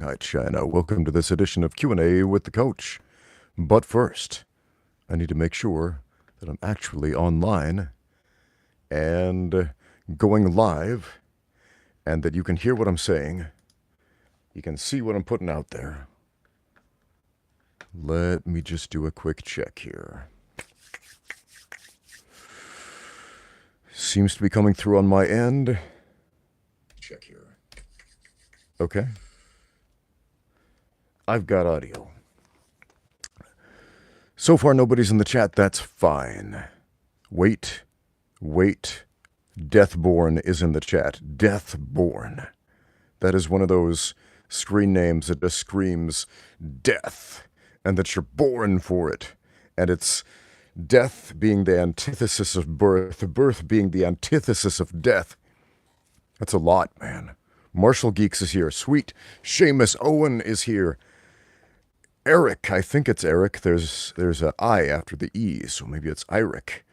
Shanghai, China. Welcome to this edition of Q&A with the Coach. But first, I need to make sure that I'm actually online and going live and that you can hear what I'm saying. You can see what I'm putting out there. Let me just do a quick check here. Seems to be coming through on my end. Check here. Okay. I've got audio. So far, nobody's in the chat. That's fine. Wait. Deathborn is in the chat. Deathborn. That is one of those screen names that just screams death, and that you're born for it. And it's death being the antithesis of birth, birth being the antithesis of death. That's a lot, man. Martial Geeks is here. Sweet. Seamus Owen is here. Eric, I think it's Eric. There's an I after the E, so maybe it's Eric.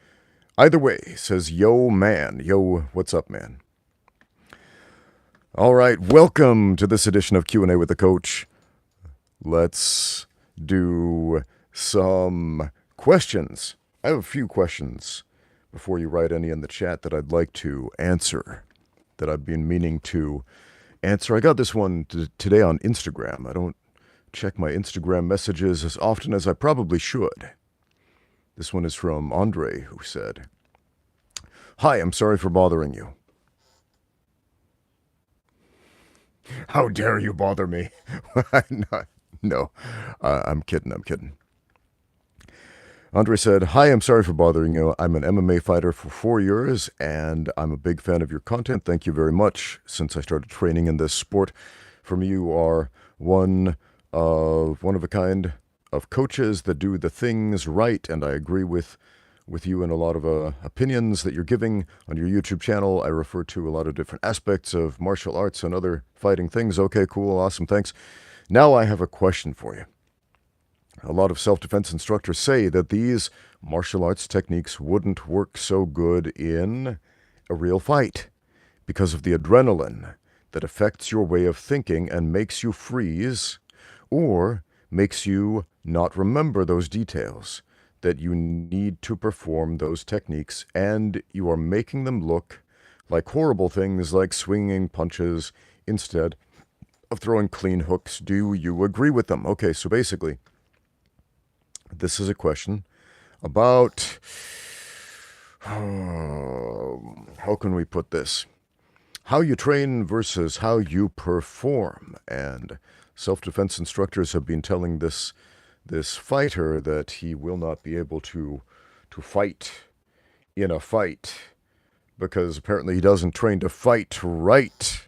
Either way, says, yo, man. Yo, what's up, man? All right, welcome to this edition of Q&A with the Coach. Let's do some questions. I have a few questions before you write any in the chat that I'd like to answer, that I've been meaning to answer. I got this one today on Instagram. I don't check my Instagram messages as often as I probably should. This one is from Andre, who said, "Hi, I'm sorry for bothering you." How dare you bother me? No, I'm kidding. Andre said, "Hi, I'm sorry for bothering you. I'm an MMA fighter for 4 years, and I'm a big fan of your content. Thank you very much. Since I started training in this sport, for me, you are one of a kind of coaches that do the things right, and I agree with you in a lot of opinions that you're giving on your YouTube channel. I refer to a lot of different aspects of martial arts and other fighting things. Okay, cool, awesome, thanks. Now I have a question for you. A lot of self-defense instructors say that these martial arts techniques wouldn't work so good in a real fight because of the adrenaline that affects your way of thinking and makes you freeze or makes you not remember those details that you need to perform those techniques, and you are making them look like horrible things like swinging punches instead of throwing clean hooks. Do you agree with them? Okay, so basically, this is a question about, how can we put this? How you train versus how you perform. And self-defense instructors have been telling this fighter that he will not be able to fight in a fight because apparently he doesn't train to fight right,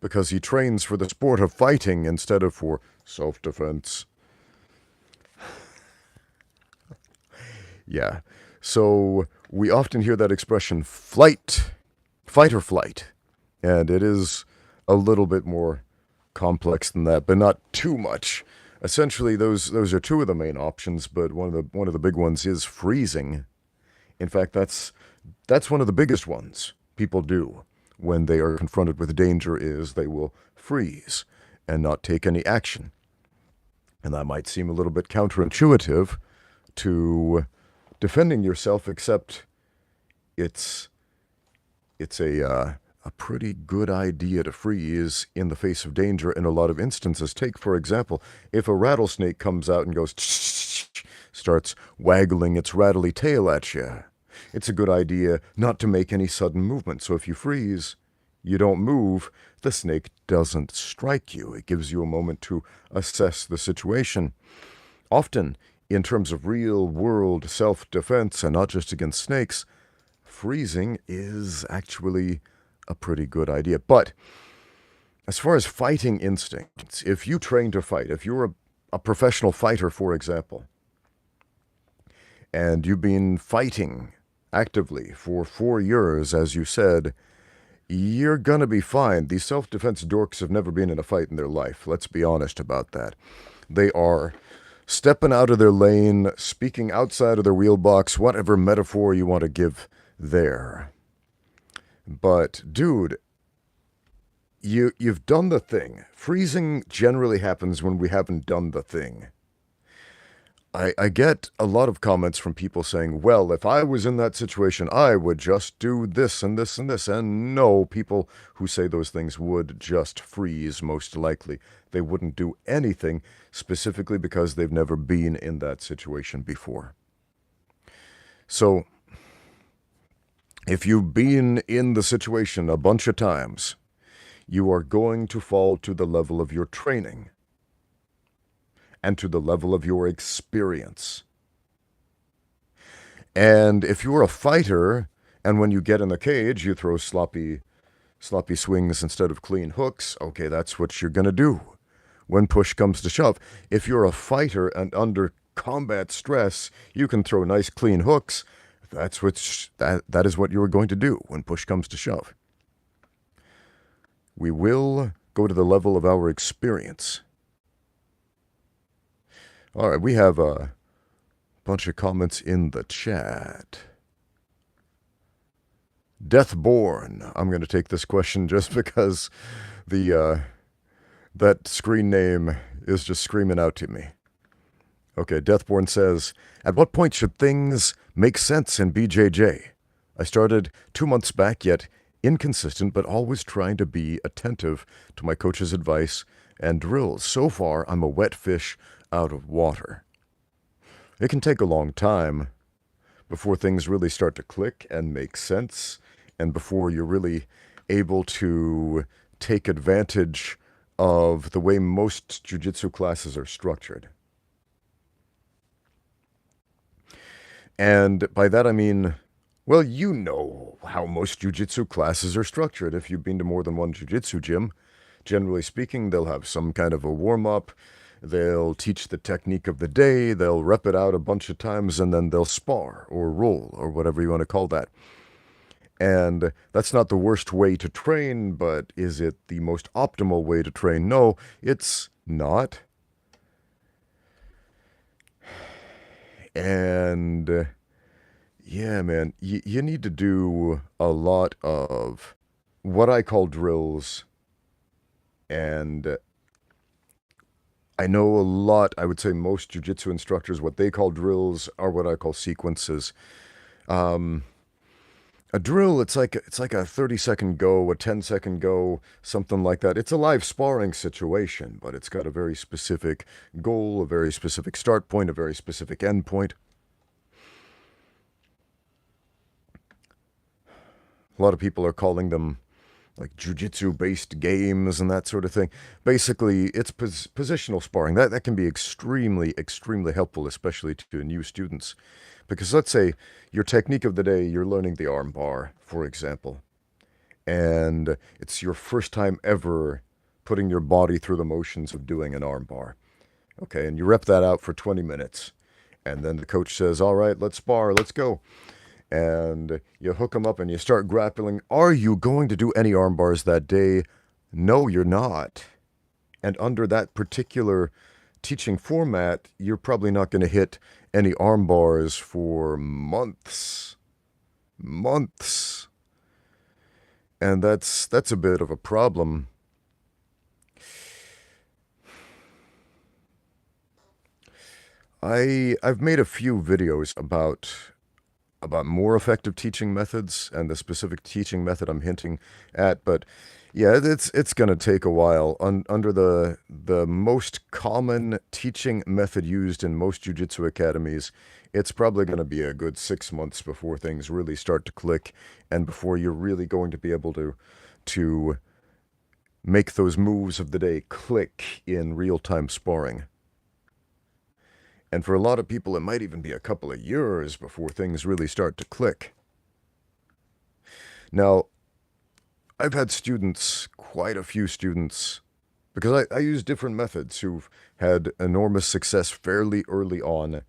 because he trains for the sport of fighting instead of for self-defense. Yeah, so we often hear that expression, fight or flight, and it is a little bit more complex than that, but not too much. Essentially, those are two of the main options, but one of the big ones is freezing. In fact, that's one of the biggest ones people do when they are confronted with danger, is they will freeze and not take any action. And that might seem a little bit counterintuitive to defending yourself, except it's a pretty good idea to freeze in the face of danger in a lot of instances. Take, for example, if a rattlesnake comes out and goes, starts waggling its rattly tail at you, it's a good idea not to make any sudden movement. So if you freeze, you don't move, the snake doesn't strike you. It gives you a moment to assess the situation. Often, in terms of real-world self-defense, and not just against snakes, freezing is actually a pretty good idea. But as far as fighting instincts, if you train to fight, if you're a professional fighter, for example, and you've been fighting actively for 4 years, as you said, you're gonna be fine. These self-defense dorks have never been in a fight in their life. Let's be honest about that. They are stepping out of their lane, speaking outside of their wheelbox, whatever metaphor you want to give there. But, dude, you've done the thing. Freezing generally happens when we haven't done the thing. I get a lot of comments from people saying, well, if I was in that situation, I would just do this and this and this. And no, people who say those things would just freeze, most likely. They wouldn't do anything, specifically because they've never been in that situation before. So, if you've been in the situation a bunch of times, you are going to fall to the level of your training and to the level of your experience. And if you're a fighter, and when you get in the cage, you throw sloppy swings instead of clean hooks, okay, that's what you're going to do when push comes to shove. If you're a fighter and under combat stress, you can throw nice clean hooks. That is what you are going to do when push comes to shove. We will go to the level of our experience. All right, we have a bunch of comments in the chat. Deathborn. I'm going to take this question just because that screen name is just screaming out to me. Okay, Deathborn says, at what point should things make sense in BJJ? I started 2 months back, yet inconsistent, but always trying to be attentive to my coach's advice and drills. So far, I'm a wet fish out of water. It can take a long time before things really start to click and make sense, and before you're really able to take advantage of the way most jiu-jitsu classes are structured. And by that I mean, well, you know how most jiu-jitsu classes are structured. If you've been to more than one jiu-jitsu gym, generally speaking, they'll have some kind of a warm-up. They'll teach the technique of the day, they'll rep it out a bunch of times, and then they'll spar or roll or whatever you want to call that. And that's not the worst way to train, but is it the most optimal way to train? No, it's not. And yeah, man, you need to do a lot of what I call drills. And I know a lot, I would say most jiu-jitsu instructors, what they call drills are what I call sequences. A drill, it's like a 30-second go, a 10-second go, something like that. It's a live sparring situation, but it's got a very specific goal, a very specific start point, a very specific end point. A lot of people are calling them like jiu-jitsu-based games and that sort of thing. Basically, it's positional sparring. That can be extremely, extremely helpful, especially to new students. Because let's say your technique of the day, you're learning the arm bar, for example, and it's your first time ever putting your body through the motions of doing an arm bar. Okay, and you rep that out for 20 minutes, and then the coach says, all right, let's spar, let's go. And you hook them up and you start grappling. Are you going to do any arm bars that day? No, you're not. And under that particular teaching format, you're probably not going to hit any arm bars for months. Months. And that's a bit of a problem. I've made a few videos about more effective teaching methods and the specific teaching method I'm hinting at, but yeah, it's going to take a while. Under the most common teaching method used in most jiu-jitsu academies, it's probably going to be a good 6 months before things really start to click and before you're really going to be able to make those moves of the day click in real-time sparring. And for a lot of people, it might even be a couple of years before things really start to click. Now, I've had students, quite a few students, because I use different methods, who've had enormous success fairly early on,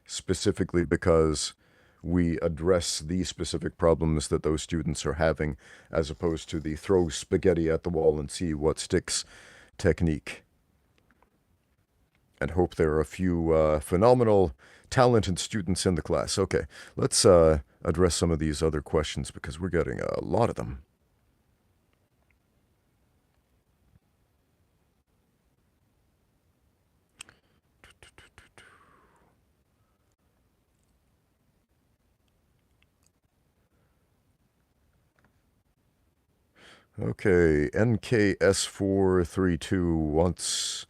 specifically because we address the specific problems that those students are having, as opposed to the throw spaghetti at the wall and see what sticks technique. And hope there are a few phenomenal, talented students in the class. Okay, let's address some of these other questions because we're getting a lot of them. Okay, NKS432 wants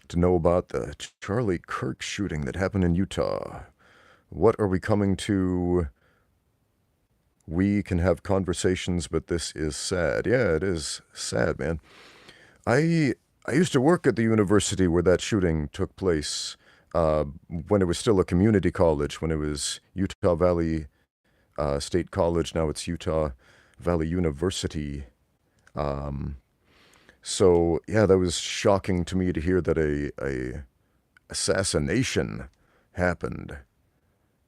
to know about the Charlie Kirk shooting that happened in Utah. What are we coming to? We can have conversations, but this is sad. Yeah, it is sad, man. I I used to work at the university where that shooting took place. When it was still a community college, when it was Utah Valley State College. Now it's Utah Valley University. Um, so yeah, that was shocking to me to hear that a assassination happened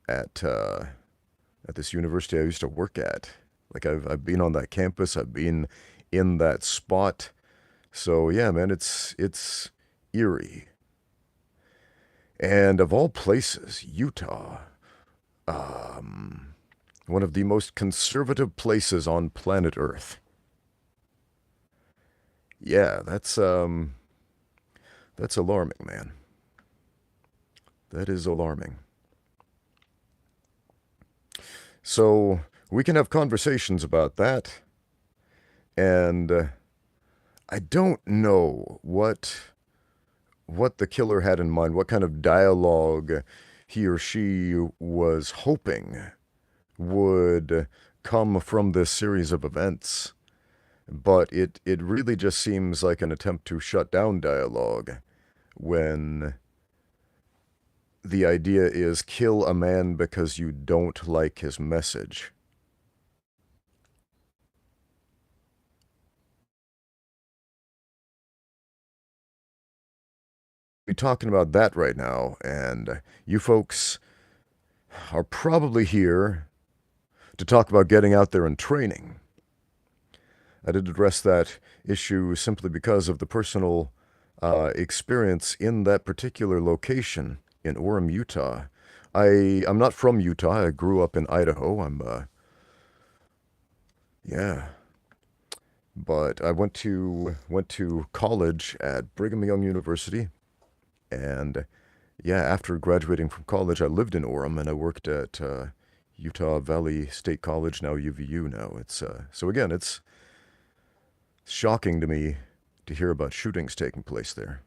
at at this university I used to work at. Like I've been on that campus, I've been in that spot. So yeah, man, it's eerie. And of all places, Utah, um, one of the most conservative places on planet Earth. Yeah, that's alarming, man. That is alarming. So we can have conversations about that, and I don't know what the killer had in mind, what kind of dialogue he or she was hoping would come from this series of events. But it really just seems like an attempt to shut down dialogue when the idea is kill a man because you don't like his message. We're talking about that right now, and you folks are probably here to talk about getting out there and training. I did address that issue simply because of the personal experience in that particular location in Orem, Utah. I'm not from Utah. I grew up in Idaho. Yeah, but I went to college at Brigham Young University, and yeah, after graduating from college, I lived in Orem and I worked at Utah Valley State College, now UVU. Now it's so again, it's shocking to me to hear about shootings taking place there.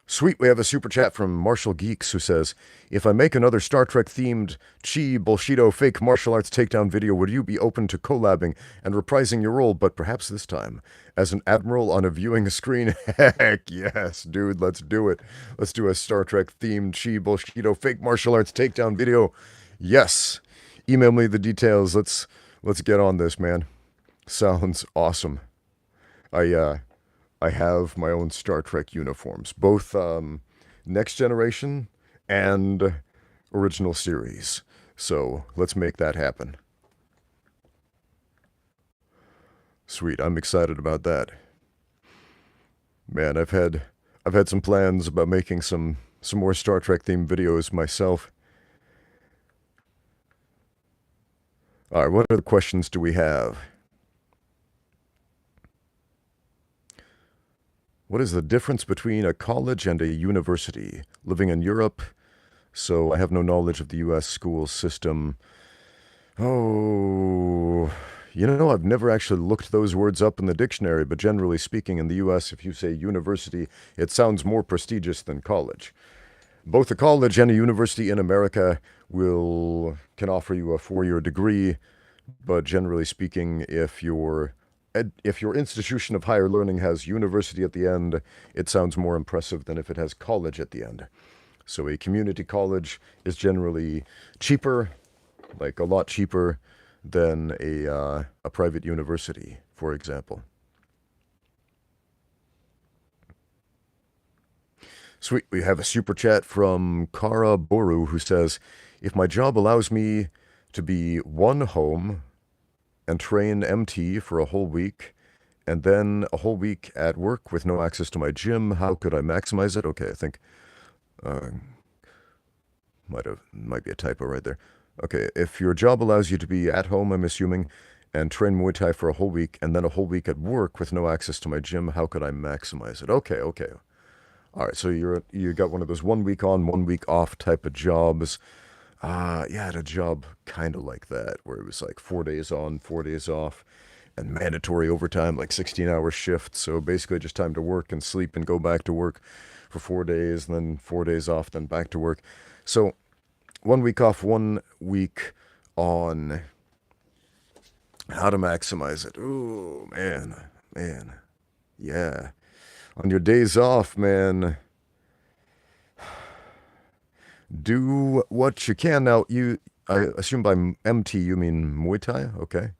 Sweet, we have a super chat from Martial Geeks who says, if I make another Star Trek themed Chi Bullshido fake martial arts takedown video, would you be open to collabing and reprising your role, but perhaps this time as an admiral on a viewing screen? Heck yes, dude, let's do it. Let's do a Star Trek themed Chi Bullshido fake martial arts takedown video. Yes. Email me the details. Let's get on this, man. Sounds awesome. I I have my own Star Trek uniforms, both Next Generation and original series. So let's make that happen. Sweet, I'm excited about that. Man, I've had some plans about making some more Star Trek themed videos myself. All right, what other questions do we have? What is the difference between a college and a university? Living in Europe, so I have no knowledge of the U.S. school system. Oh, I've never actually looked those words up in the dictionary, but generally speaking, in the U.S., if you say university, it sounds more prestigious than college. Both a college and a university in America can offer you a 4-year degree, but generally speaking, if your institution of higher learning has university at the end, it sounds more impressive than if it has college at the end. So a community college is generally cheaper, like a lot cheaper than a private university, for example. Sweet, we have a super chat from Kara Boru who says, if my job allows me to be one home and train MT for a whole week, and then a whole week at work with no access to my gym, how could I maximize it? Okay, I think uh, might be a typo right there. Okay, if your job allows you to be at home, I'm assuming, and train Muay Thai for a whole week, and then a whole week at work with no access to my gym, how could I maximize it? Okay, okay. All right, so you got one of those 1 week on, 1 week off type of jobs. Yeah, I had a job kind of like that, where it was like 4 days on, 4 days off. and mandatory overtime, like 16-hour shifts. So basically just time to work and sleep and go back to work for 4 days, and then 4 days off, then back to work. So 1 week off, 1 week on. How to maximize it. Ooh, man. Yeah. On your days off, man, do what you can. Now, I assume by MT you mean Muay Thai? Okay.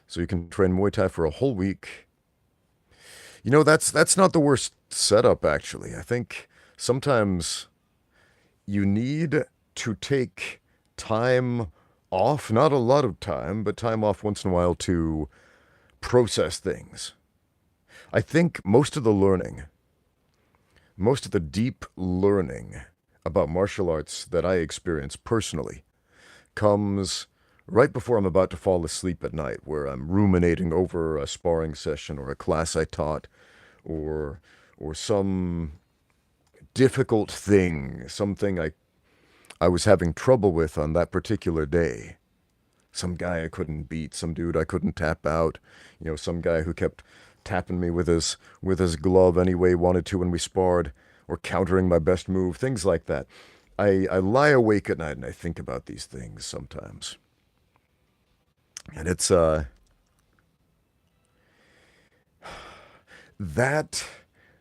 So you can train Muay Thai for a whole week. You know, that's not the worst setup, actually. I think sometimes you need to take time off, not a lot of time, but time off once in a while to process things. I think most of the deep learning about martial arts that I experience personally comes right before I'm about to fall asleep at night, where I'm ruminating over a sparring session or a class I taught, or some difficult thing, something I was having trouble with on that particular day. Some guy I couldn't beat, some dude I couldn't tap out, some guy who kept tapping me with his glove any way he wanted to when we sparred, or countering my best move, things like that. I lie awake at night and I think about these things sometimes. And it's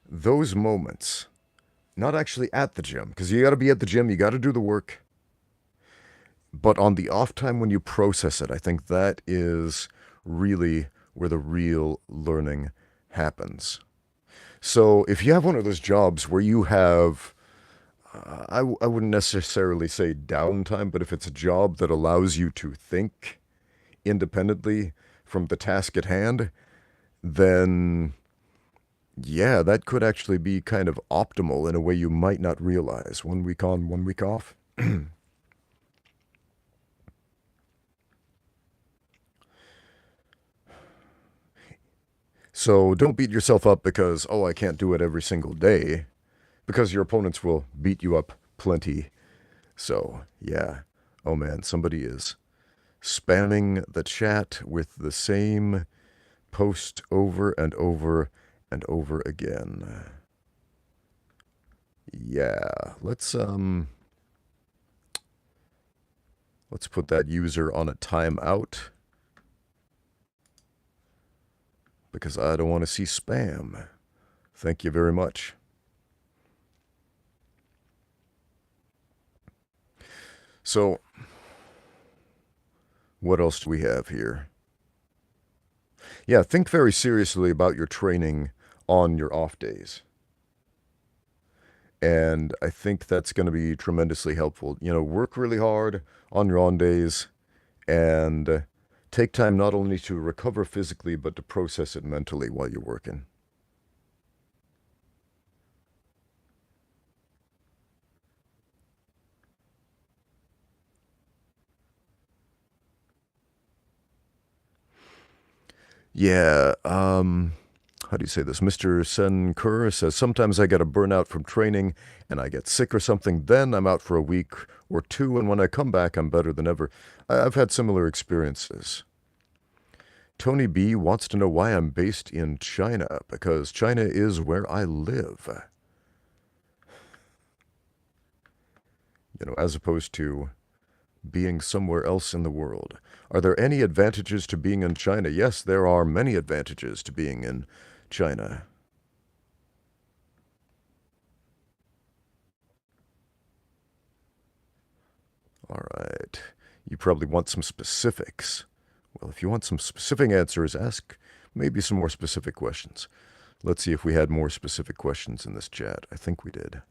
those moments, not actually at the gym, because you got to be at the gym, you got to do the work. But on the off time when you process it, I think that is really where the real learning happens. So if you have one of those jobs where you have, I wouldn't necessarily say downtime, but if it's a job that allows you to think independently from the task at hand, then yeah, that could actually be kind of optimal in a way you might not realize. 1 week on, 1 week off. So don't beat yourself up because, oh, I can't do it every single day, because your opponents will beat you up plenty. So, yeah. Oh man, somebody is spamming the chat with the same post over and over and over again. Yeah, let's put that user on a timeout, because I don't want to see spam. Thank you very much. So, what else do we have here? Yeah, think very seriously about your training on your off days. And I think that's going to be tremendously helpful. Work really hard on your on days, and take time not only to recover physically, but to process it mentally while you're working. Yeah, how do you say this? Mr. Sen Kerr says, sometimes I get a burnout from training and I get sick or something. Then I'm out for a week or two, and when I come back, I'm better than ever. I've had similar experiences. Tony B wants to know why I'm based in China, because China is where I live. As opposed to being somewhere else in the world. Are there any advantages to being in China? Yes, there are many advantages to being in China. All right. You probably want some specifics. Well, if you want some specific answers, ask maybe some more specific questions. Let's see if we had more specific questions in this chat. I think we did.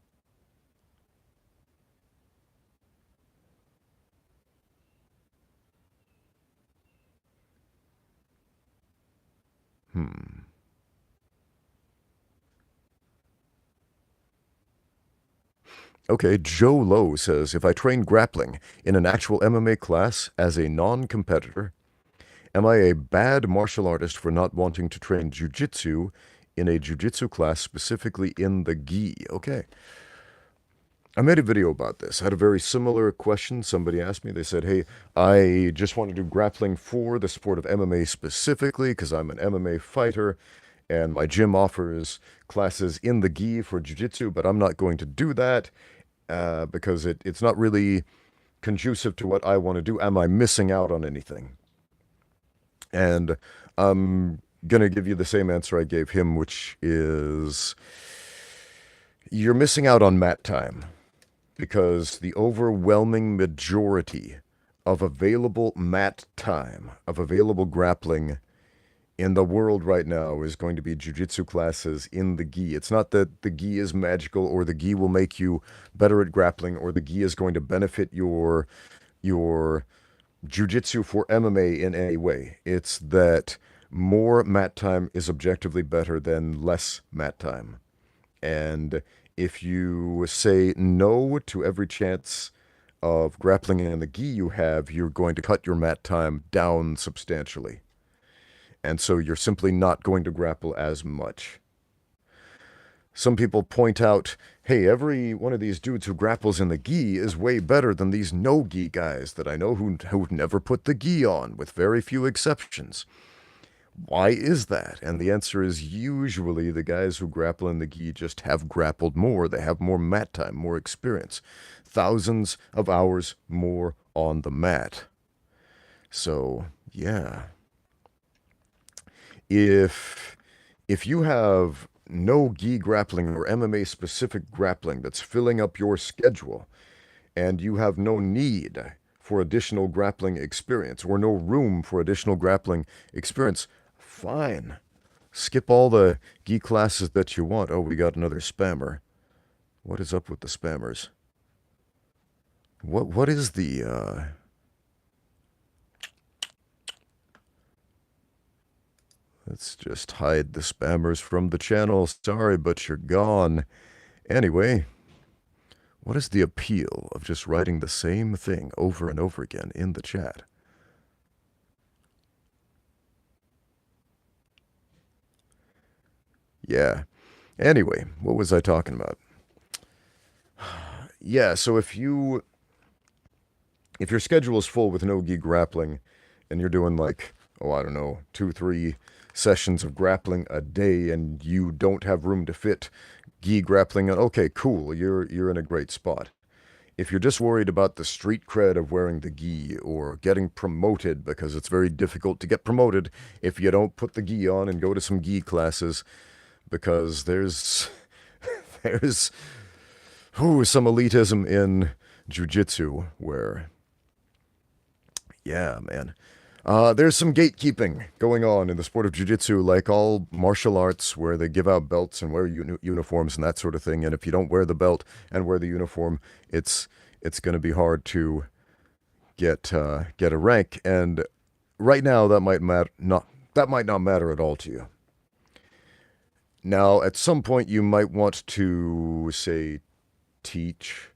Okay, Joe Lowe says, if I train grappling in an actual MMA class as a non-competitor, am I a bad martial artist for not wanting to train jiu-jitsu in a jiu-jitsu class, specifically in the gi? Okay. I made a video about this. I had a very similar question. Somebody asked me, they said, hey, I just want to do grappling for the sport of MMA specifically because I'm an MMA fighter and my gym offers classes in the gi for jiu-jitsu, but I'm not going to do that because it's not really conducive to what I want to do. Am I missing out on anything? And I'm going to give you the same answer I gave him, which is you're missing out on mat time because the overwhelming majority of available mat time, of available grappling in the world right now is going to be jiu-jitsu classes in the gi. It's not that the gi is magical or the gi will make you better at grappling or the gi is going to benefit your jiu-jitsu for MMA in any way. It's that more mat time is objectively better than less mat time. And if you say no to every chance of grappling in the gi you have, you're going to cut your mat time down substantially. And so you're simply not going to grapple as much. Some people point out, hey, every one of these dudes who grapples in the gi is way better than these no-gi guys that I know who never put the gi on, with very few exceptions. Why is that? And the answer is usually the guys who grapple in the gi just have grappled more. They have more mat time, more experience. Thousands of hours more on the mat. So, yeah. If you have no gi grappling or MMA specific grappling that's filling up your schedule and you have no need for additional grappling experience or no room for additional grappling experience, fine. Skip all the gi classes that you want. Oh, we got another spammer. What is up with the spammers? What is the Let's just hide the spammers from the channel. Sorry, but you're gone. Anyway, what is the appeal of just writing the same thing over and over again in the chat? Yeah. Anyway, what was I talking about? Yeah, so if your schedule is full with no gi grappling and you're doing like, oh, I don't know, 2-3 sessions of grappling a day and you don't have room to fit gi grappling, okay, cool, you're in a great spot. If you're just worried about the street cred of wearing the gi or getting promoted, because it's very difficult to get promoted if you don't put the gi on and go to some gi classes, because there's some elitism in jiu-jitsu where, yeah, man. There's some gatekeeping going on in the sport of jiu-jitsu, like all martial arts, where they give out belts and wear uniforms and that sort of thing. And if you don't wear the belt and wear the uniform, it's going to be hard to get a rank. And right now, that might not matter at all to you. Now, at some point, you might want to, say, teach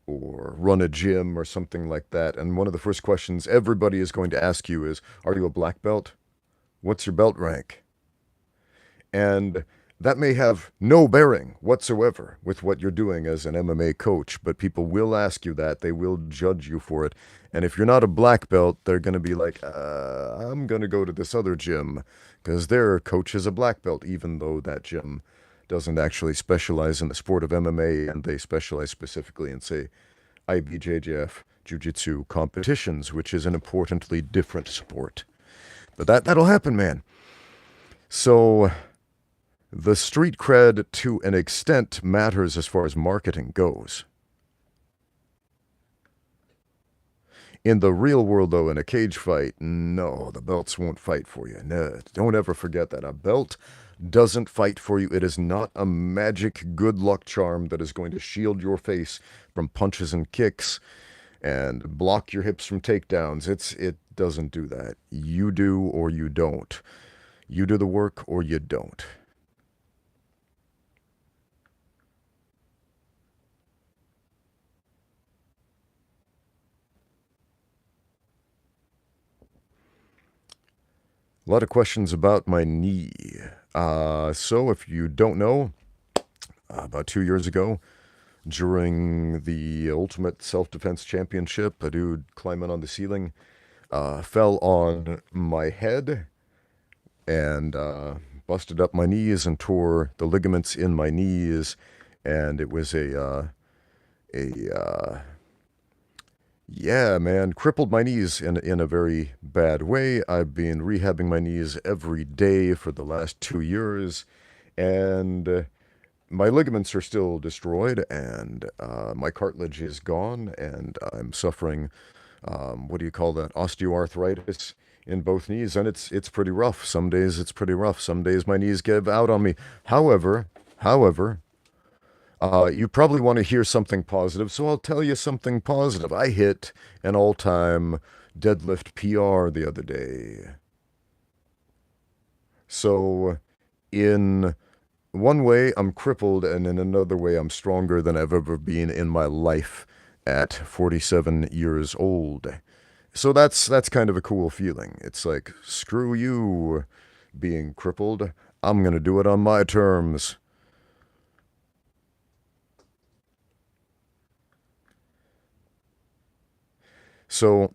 or run a gym or something like that. And one of the first questions everybody is going to ask you is, are you a black belt? What's your belt rank? And that may have no bearing whatsoever with what you're doing as an MMA coach, but people will ask you that. They will judge you for it. And if you're not a black belt, they're going to be like, I'm going to go to this other gym because their coach is a black belt, even though that gym doesn't actually specialize in the sport of MMA, and they specialize specifically in, say, IBJJF Jiu-Jitsu competitions, which is an importantly different sport. But that'll happen, man. So the street cred, to an extent, matters as far as marketing goes. In the real world, though, in a cage fight, no, the belts won't fight for you. No, don't ever forget that. A belt doesn't fight for you. It is not a magic good luck charm that is going to shield your face from punches and kicks and block your hips from takedowns. It doesn't do that. You do or you don't. You do the work or you don't. A lot of questions about my knee. So if you don't know, about 2 years ago, during the Ultimate Self-Defense Championship. A dude climbing on the ceiling fell on my head and busted up my knees and tore the ligaments in my knees. And it was yeah, man, crippled my knees in a very bad way. I've been rehabbing my knees every day for the last 2 years, and my ligaments are still destroyed, and my cartilage is gone, and I'm suffering, what do you call that, osteoarthritis in both knees, and it's pretty rough. Some days it's pretty rough. Some days my knees give out on me. However, you probably want to hear something positive, so I'll tell you something positive. I hit an all-time deadlift PR the other day. So, in one way, I'm crippled, and in another way, I'm stronger than I've ever been in my life at 47 years old. So that's kind of a cool feeling. It's like, screw you being crippled. I'm gonna do it on my terms. So,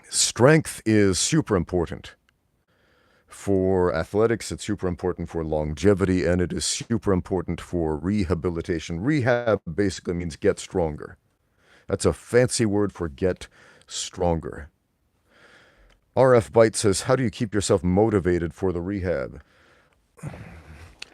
strength is super important for athletics, it's super important for longevity, and it is super important for rehabilitation. Rehab basically means get stronger. That's a fancy word for get stronger. RF Byte says, how do you keep yourself motivated for the rehab?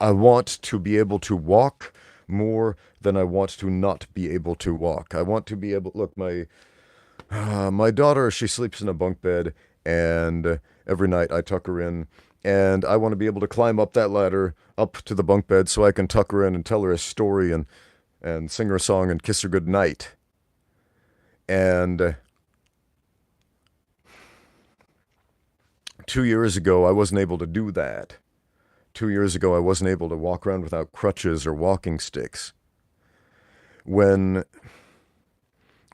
I want to be able to walk more than I want to not be able to walk. I want to be able, look, my daughter, she sleeps in a bunk bed, and every night I tuck her in, and I want to be able to climb up that ladder up to the bunk bed so I can tuck her in and tell her a story and sing her a song and kiss her good night. And 2 years ago, I wasn't able to do that. 2 years ago, I wasn't able to walk around without crutches or walking sticks. When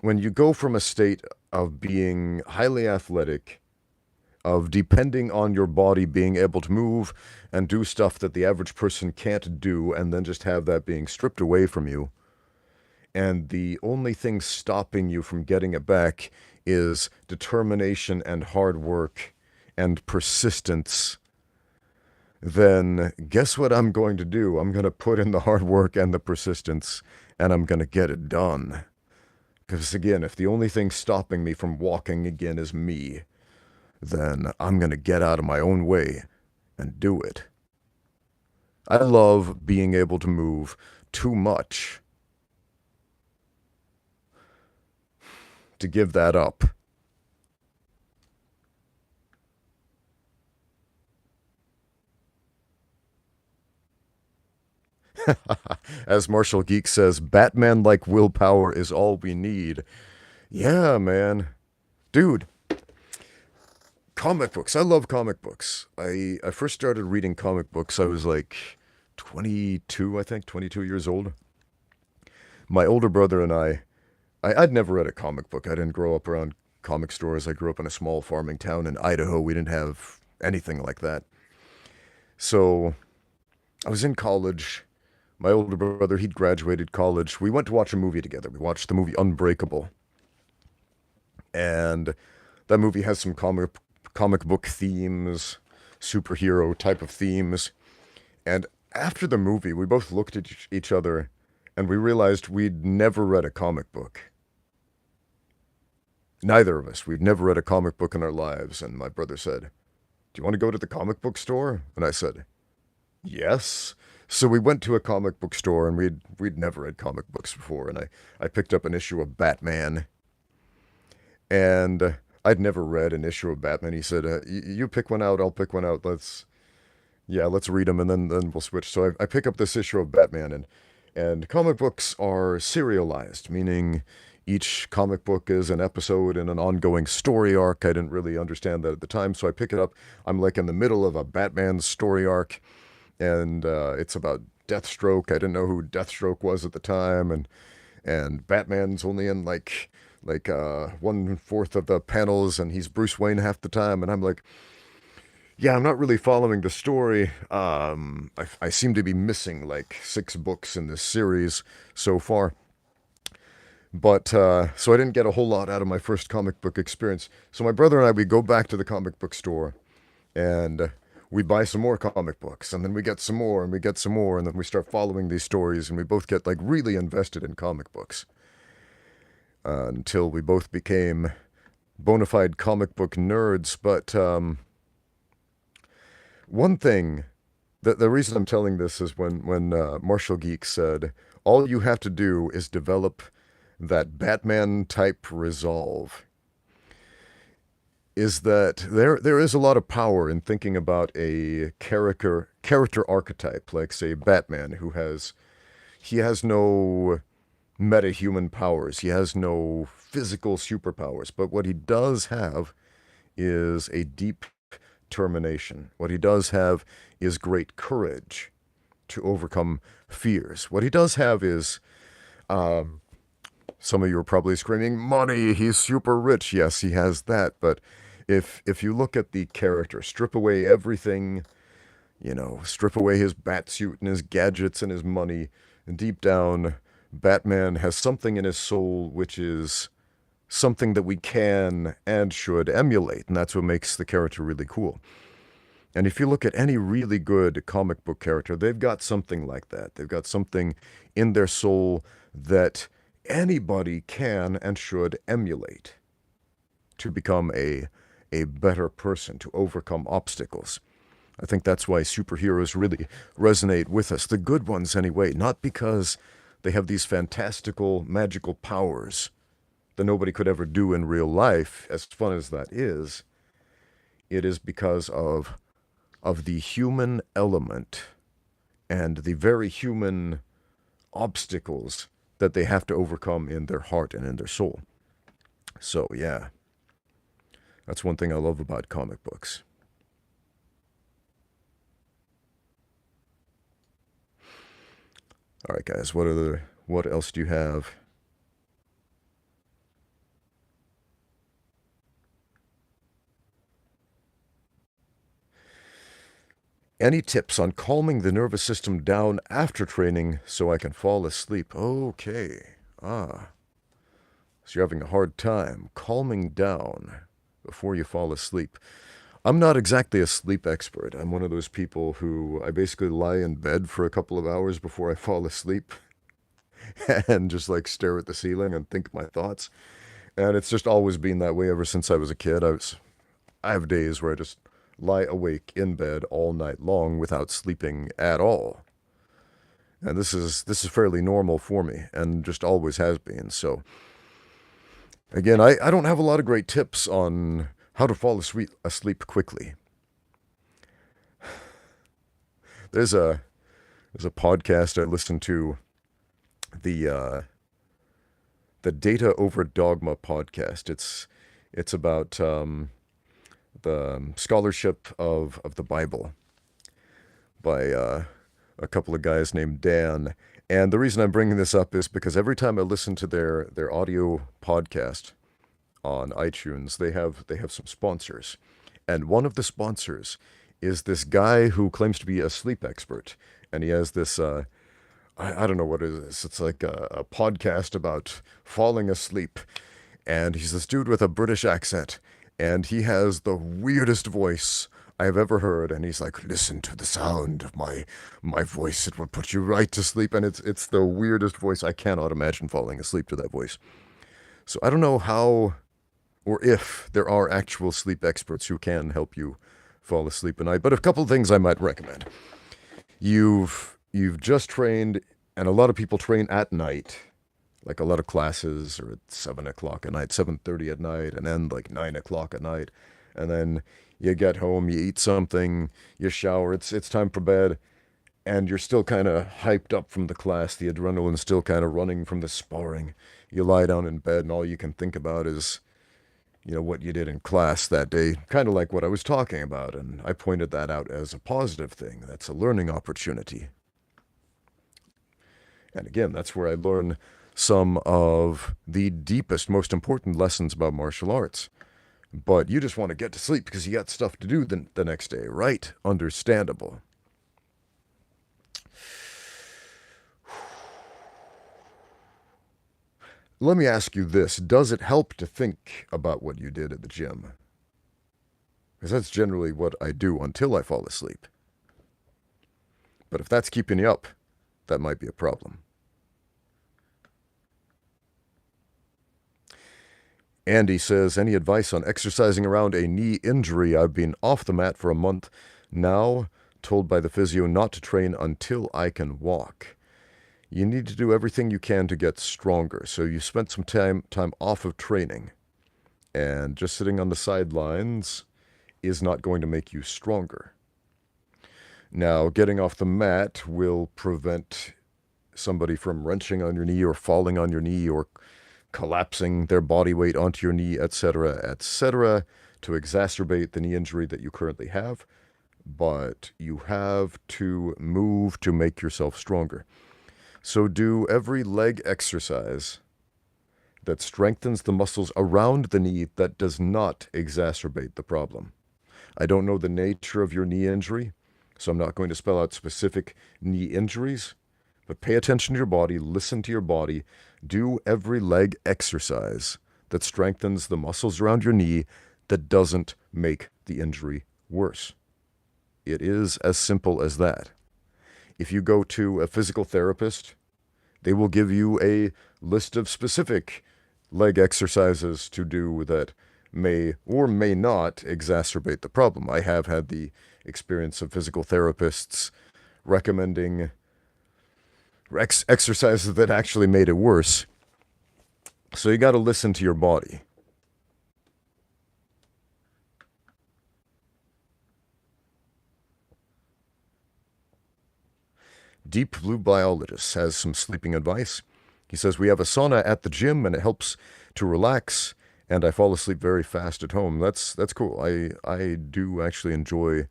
you go from a state of being highly athletic, of depending on your body being able to move and do stuff that the average person can't do, and then just have that being stripped away from you, and the only thing stopping you from getting it back is determination and hard work and persistence, then guess what I'm going to do? I'm going to put in the hard work and the persistence, and I'm going to get it done. Because again, if the only thing stopping me from walking again is me, then I'm going to get out of my own way and do it. I love being able to move too much to give that up. As Marshall Geek says, Batman-like willpower is all we need. Yeah, man. Dude, comic books. I love comic books. I first started reading comic books. I was like 22, I think, 22 years old. My older brother and I'd never read a comic book. I didn't grow up around comic stores. I grew up in a small farming town in Idaho. We didn't have anything like that. So I was in college. My older brother, he'd graduated college. We went to watch a movie together. We watched the movie Unbreakable. And that movie has some comic book themes, superhero type of themes. And after the movie, we both looked at each other and we realized we'd never read a comic book. Neither of us. We've never read a comic book in our lives. And my brother said, do you want to go to the comic book store? And I said, yes. So we went to a comic book store, and we'd never read comic books before, and I picked up an issue of Batman, and I'd never read an issue of Batman. He said, you pick one out, I'll pick one out, let's read them, and then we'll switch. So I pick up this issue of Batman, and comic books are serialized, meaning each comic book is an episode in an ongoing story arc. I didn't really understand that at the time, so I pick it up. I'm like in the middle of a Batman story arc, and it's about Deathstroke. I didn't know who Deathstroke was at the time, and Batman's only in like 1/4 of the panels, and he's Bruce Wayne half the time, and I'm like, Yeah, I'm not really following the story. I seem to be missing like 6 books in this series so far. But so I didn't get a whole lot out of my first comic book experience. So my brother and I, we go back to the comic book store and we buy some more comic books, and then we get some more, and we get some more, and then we start following these stories, and we both get like really invested in comic books until we both became bona fide comic book nerds. But one thing, the reason I'm telling this is when Martial Geek said, all you have to do is develop that Batman type resolve, is that there is a lot of power in thinking about a character archetype, like say Batman, he has no metahuman powers, he has no physical superpowers, but what he does have is a deep determination. What he does have is great courage to overcome fears. What he does have is some of you are probably screaming, money, he's super rich. Yes, he has that, but if you look at the character, strip away everything, strip away his bat suit and his gadgets and his money, and deep down, Batman has something in his soul which is something that we can and should emulate, and that's what makes the character really cool. And if you look at any really good comic book character, they've got something like that. They've got something in their soul that anybody can and should emulate to become a better person, to overcome obstacles. I think that's why superheroes really resonate with us, the good ones anyway, not because they have these fantastical, magical powers that nobody could ever do in real life, as fun as that is. It is because of the human element and the very human obstacles that they have to overcome in their heart and in their soul. So, yeah, that's one thing I love about comic books. All right, guys, what else do you have? Any tips on calming the nervous system down after training so I can fall asleep? Okay. So you're having a hard time calming down before you fall asleep. I'm not exactly a sleep expert. I'm one of those people who I basically lie in bed for a couple of hours before I fall asleep and just like stare at the ceiling and think my thoughts. And it's just always been that way ever since I was a kid. I have days where I just lie awake in bed all night long without sleeping at all. And this is fairly normal for me and just always has been. So again, I don't have a lot of great tips on how to fall asleep quickly. There's a podcast I listen to, the Data Over Dogma podcast. It's about the scholarship of the Bible by a couple of guys named Dan. And the reason I'm bringing this up is because every time I listen to their audio podcast on iTunes, they have some sponsors. And one of the sponsors is this guy who claims to be a sleep expert. And he has this, I don't know what it is. It's like a podcast about falling asleep. And he's this dude with a British accent. And he has the weirdest voice I have ever heard. And he's like, listen to the sound of my voice. It will put you right to sleep. And it's the weirdest voice. I cannot imagine falling asleep to that voice. So I don't know how or if there are actual sleep experts who can help you fall asleep at night. But a couple of things I might recommend. You've just trained, and a lot of people train at night. Like a lot of classes are at 7 o'clock at night, 7:30 at night, and end like 9 o'clock at night. And then you get home, you eat something, you shower, it's time for bed, and you're still kind of hyped up from the class. The adrenaline's still kind of running from the sparring. You lie down in bed, and all you can think about is, what you did in class that day, kind of like what I was talking about. And I pointed that out as a positive thing. That's a learning opportunity. And again, that's where I learn some of the deepest, most important lessons about martial arts. But you just want to get to sleep because you got stuff to do the next day, right? Understandable. Let me ask you this. Does it help to think about what you did at the gym? Because that's generally what I do until I fall asleep. But if that's keeping you up, that might be a problem. Andy says, any advice on exercising around a knee injury? I've been off the mat for a month now, told by the physio not to train until I can walk. You need to do everything you can to get stronger. So you spent some time off of training, and just sitting on the sidelines is not going to make you stronger. Now, getting off the mat will prevent somebody from wrenching on your knee or falling on your knee or collapsing their body weight onto your knee, etc., to exacerbate the knee injury that you currently have. But you have to move to make yourself stronger. So do every leg exercise that strengthens the muscles around the knee that does not exacerbate the problem. I don't know the nature of your knee injury, so I'm not going to spell out specific knee injuries, but pay attention to your body, listen to your body, do every leg exercise that strengthens the muscles around your knee that doesn't make the injury worse. It is as simple as that. If you go to a physical therapist, they will give you a list of specific leg exercises to do that may or may not exacerbate the problem. I have had the experience of physical therapists recommending exercises that actually made it worse. So you got to listen to your body. Deep Blue Biologist has some sleeping advice. He says, we have a sauna at the gym and it helps to relax, and I fall asleep very fast at home. That's cool. I do actually enjoy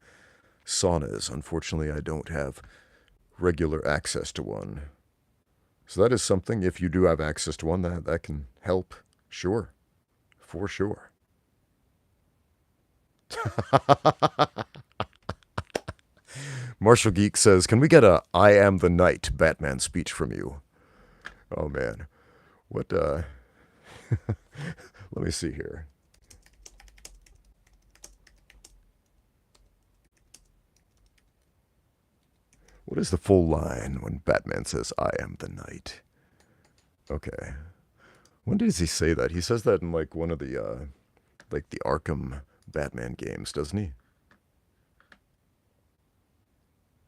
saunas. Unfortunately, I don't have regular access to one. So that is something, if you do have access to one, that can help. Sure. For sure. Martial Geek says, can we get a I am the knight Batman speech from you? Oh, man. What, let me see here. What is the full line when Batman says, I am the knight? Okay. When does he say that? He says that in, like, one of the, like, the Arkham Batman games, doesn't he?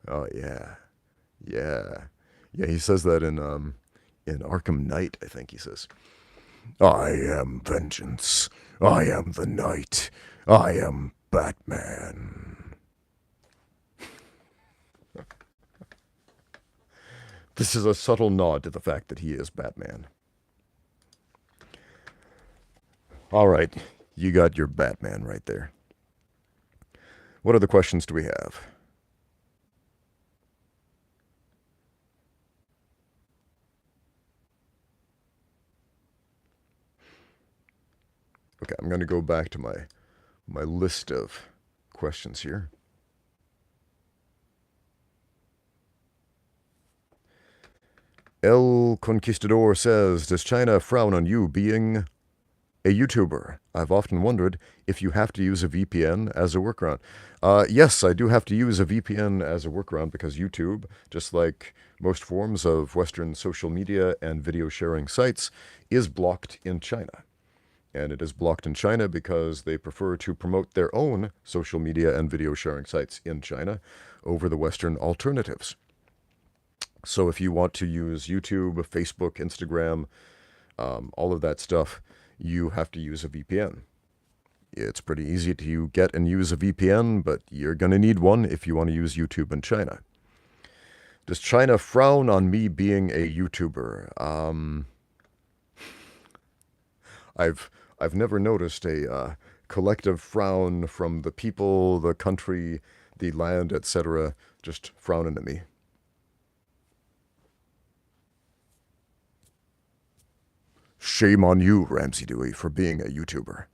Oh, yeah. Yeah. Yeah, he says that in Arkham Knight, I think he says, I am vengeance. I am the knight. I am Batman. This is a subtle nod to the fact that he is Batman. All right, you got your Batman right there. What other questions do we have? Okay, I'm going to go back to my list of questions here. El Conquistador says, does China frown on you being a YouTuber? I've often wondered if you have to use a VPN as a workaround. Yes, I do have to use a VPN as a workaround because YouTube, just like most forms of Western social media and video sharing sites, is blocked in China. And it is blocked in China because they prefer to promote their own social media and video sharing sites in China over the Western alternatives. So if you want to use YouTube, Facebook, Instagram, all of that stuff, you have to use a VPN. It's pretty easy to get and use a VPN, but you're going to need one if you want to use YouTube in China. Does China frown on me being a YouTuber? I've never noticed a collective frown from the people, the country, the land, etc., just frowning at me. Shame on you, Ramsey Dewey, for being a YouTuber.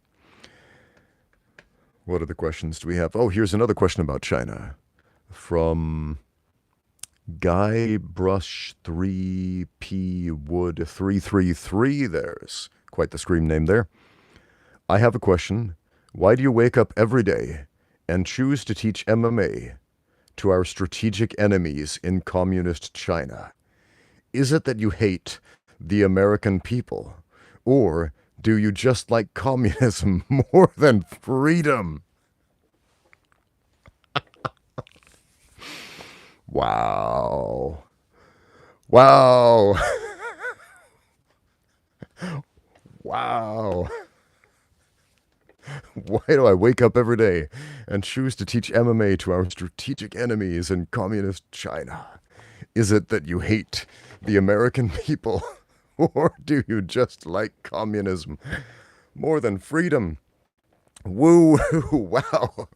What other questions do we have? Oh, here's another question about China from Guy Brush 3P Wood 333. There's quite the scream name there. I have a question. Why do you wake up every day and choose to teach MMA to our strategic enemies in communist China? Is it that you hate the American people? Or do you just like communism more than freedom? Wow. Wow. Wow. Why do I wake up every day and choose to teach MMA to our strategic enemies in communist China? Is it that you hate the American people? Or do you just like communism more than freedom? Woo! Wow.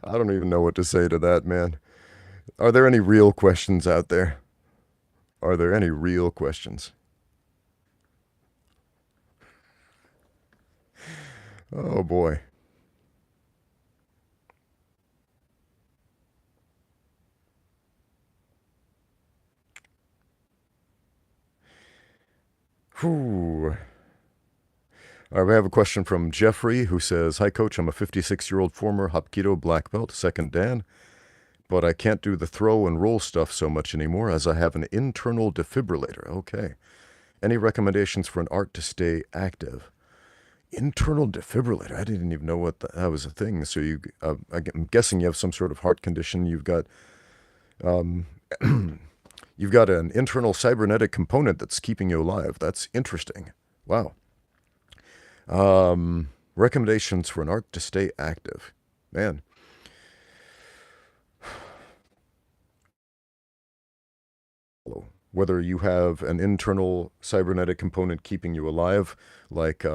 I don't even know what to say to that, man. Are there any real questions out there? Are there any real questions? Oh boy. Whew. All right, we have a question from Jeffrey who says, Hi, Coach. I'm a 56-year-old former Hapkido black belt, second Dan, but I can't do the throw and roll stuff so much anymore as I have an internal defibrillator. Okay. Any recommendations for an art to stay active? Internal defibrillator. I didn't even know that was a thing. So I'm guessing you have some sort of heart condition. Um, you've got an internal cybernetic component that's keeping you alive. That's interesting. Wow. Recommendations for an art to stay active. Man. Whether you have an internal cybernetic component keeping you alive, like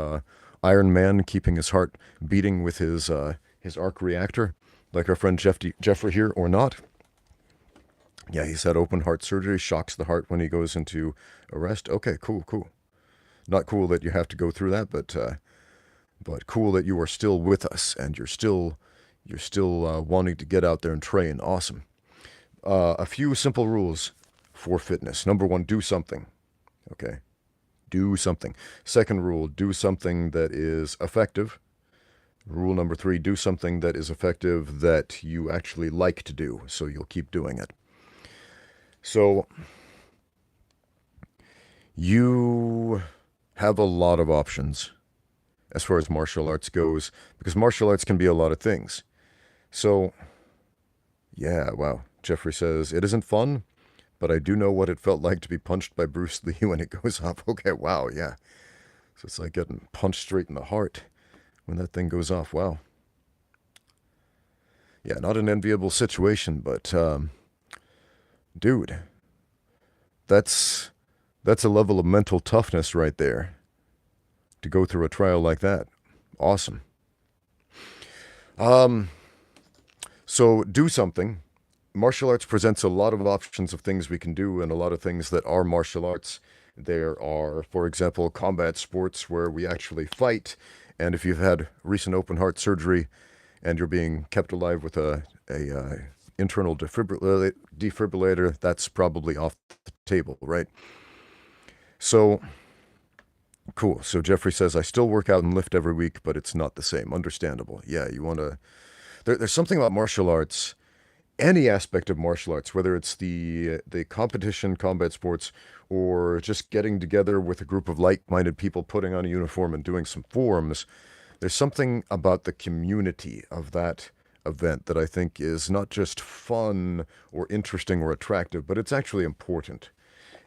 Iron Man keeping his heart beating with his arc reactor, like our friend Jeffrey here, or not. Yeah, he's had open heart surgery, shocks the heart when he goes into arrest. Okay, cool, cool. Not cool that you have to go through that, but cool that you are still with us and you're still wanting to get out there and train. Awesome. A few simple rules for fitness. Number one, do something. Okay, do something. Second rule, do something that is effective. Rule number three, do something that is effective that you actually like to do, so you'll keep doing it. So you have a lot of options as far as martial arts goes, because martial arts can be a lot of things. So, yeah, wow. Jeffrey says, it isn't fun, but I do know what it felt like to be punched by Bruce Lee when it goes off. Okay, wow, yeah. So it's like getting punched straight in the heart when that thing goes off. Wow. Yeah, not an enviable situation, but dude, that's that's a level of mental toughness right there to go through a trial like that. Awesome. So do something. Martial arts presents a lot of options of things we can do and a lot of things that are martial arts. There are, for example, combat sports where we actually fight. And if you've had recent open heart surgery and you're being kept alive with a internal defibrillator, that's probably off the table, right? So, cool. So Jeffrey says, I still work out and lift every week, but it's not the same. Understandable. Yeah, you want to... there's something about martial arts, any aspect of martial arts, whether it's the competition, combat sports, or just getting together with a group of like-minded people, putting on a uniform and doing some forms, there's something about the community of that event that I think is not just fun or interesting or attractive, but it's actually important.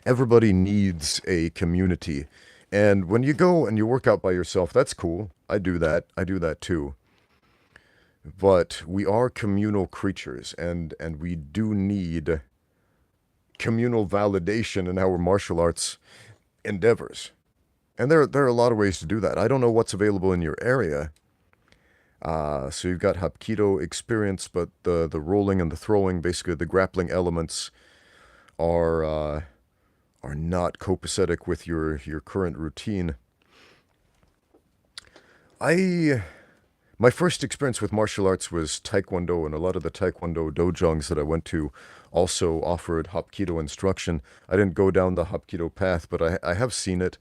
Everybody needs a community. And when you go and you work out by yourself, that's cool. I do that. I do that too. But we are communal creatures, and we do need communal validation in our martial arts endeavors. And there are a lot of ways to do that. I don't know what's available in your area. So you've got Hapkido experience, but the rolling and the throwing, basically the grappling elements, are not copacetic with your current routine. I My first experience with martial arts was Taekwondo, and a lot of the Taekwondo dojons that I went to also offered Hapkido instruction. I didn't go down the Hapkido path, but I have seen it,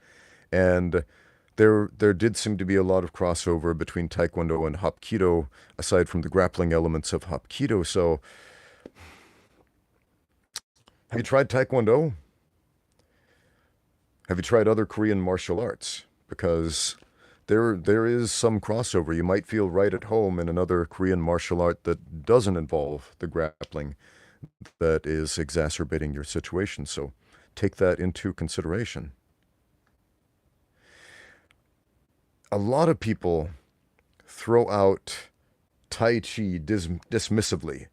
and there did seem to be a lot of crossover between Taekwondo and Hapkido, aside from the grappling elements of Hapkido. So, have you tried Taekwondo? Have you tried other Korean martial arts? Because there is some crossover. You might feel right at home in another Korean martial art that doesn't involve the grappling that is exacerbating your situation. So take that into consideration. A lot of people throw out Tai Chi dismissively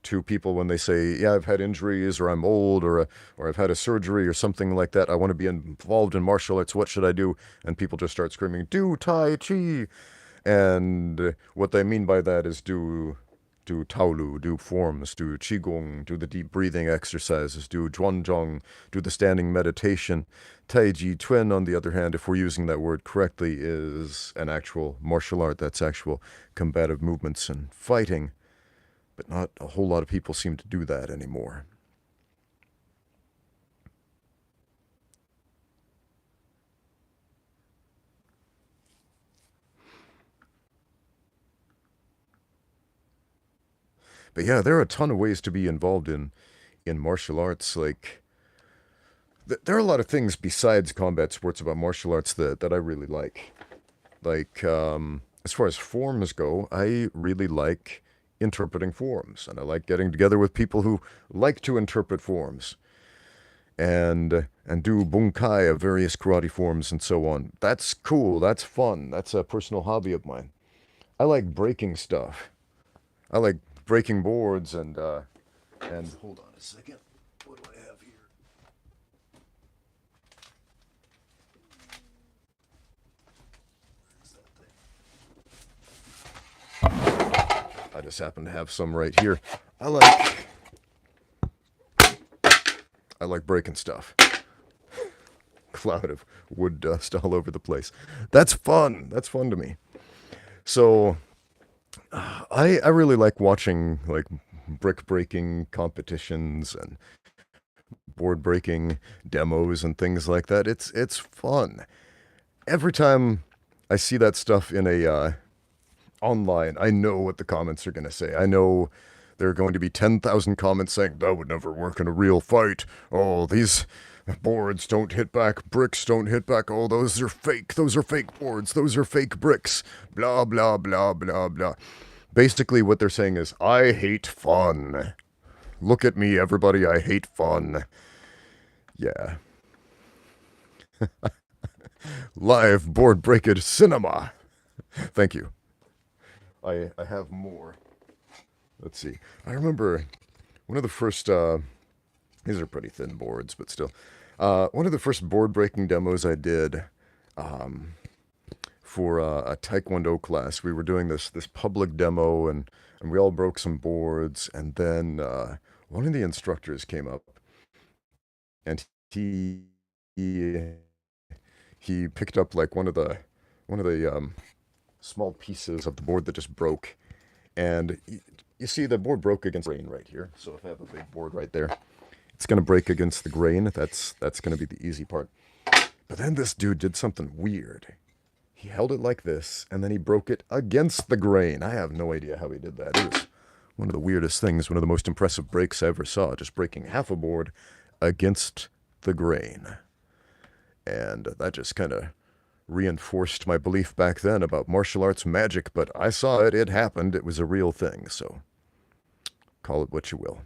to people when they say, "Yeah, I've had injuries, or I'm old, or I've had a surgery, or something like that. I want to be involved in martial arts. What should I do?" And people just start screaming, "Do Tai Chi!" And what they mean by that is do Taolu, do forms, do Qigong, do the deep breathing exercises, do Zhuanzhong, do the standing meditation. Taijiquan, on the other hand, if we're using that word correctly, is an actual martial art. That's actual combative movements and fighting. But not a whole lot of people seem to do that anymore. But yeah, there are a ton of ways to be involved in martial arts. Like there are a lot of things besides combat sports about martial arts that I really like. Like as far as forms go, I really like interpreting forms, and I like getting together with people who like to interpret forms and do bunkai of various karate forms and so on. That's cool. That's fun. That's a personal hobby of mine. I like breaking stuff. I like breaking boards and hold on a second. What do I have here? I just happen to have some right here. I like I like breaking stuff. Cloud of wood dust all over the place. That's fun. That's fun to me. So I really like watching like brick breaking competitions and board breaking demos and things like that. It's fun. Every time I see that stuff in a online, I know what the comments are going to say. I know there are going to be 10,000 comments saying that would never work in a real fight. Oh, these boards don't hit back, bricks don't hit back. Oh, those are fake. Those are fake boards. Those are fake bricks. Blah blah blah blah blah. Basically, what they're saying is, I hate fun. Look at me, everybody. I hate fun. Yeah. Live board breakage cinema. Thank you. I have more. Let's see. I remember one of the first, these are pretty thin boards, but still. One of the first board breaking demos I did for a Taekwondo class. We were doing this public demo, and we all broke some boards. And then one of the instructors came up, and he he picked up like one of the small pieces of the board that just broke, and you see the board broke against the grain right here. So if I have a big board right there, it's going to break against the grain. That's going to be the easy part. But then this dude did something weird. He held it like this, and then he broke it against the grain. I have no idea how he did that. It was one of the weirdest things, one of the most impressive breaks I ever saw, just breaking half a board against the grain. And that just kind of reinforced my belief back then about martial arts magic, but I saw it, it happened, it was a real thing, so call it what you will.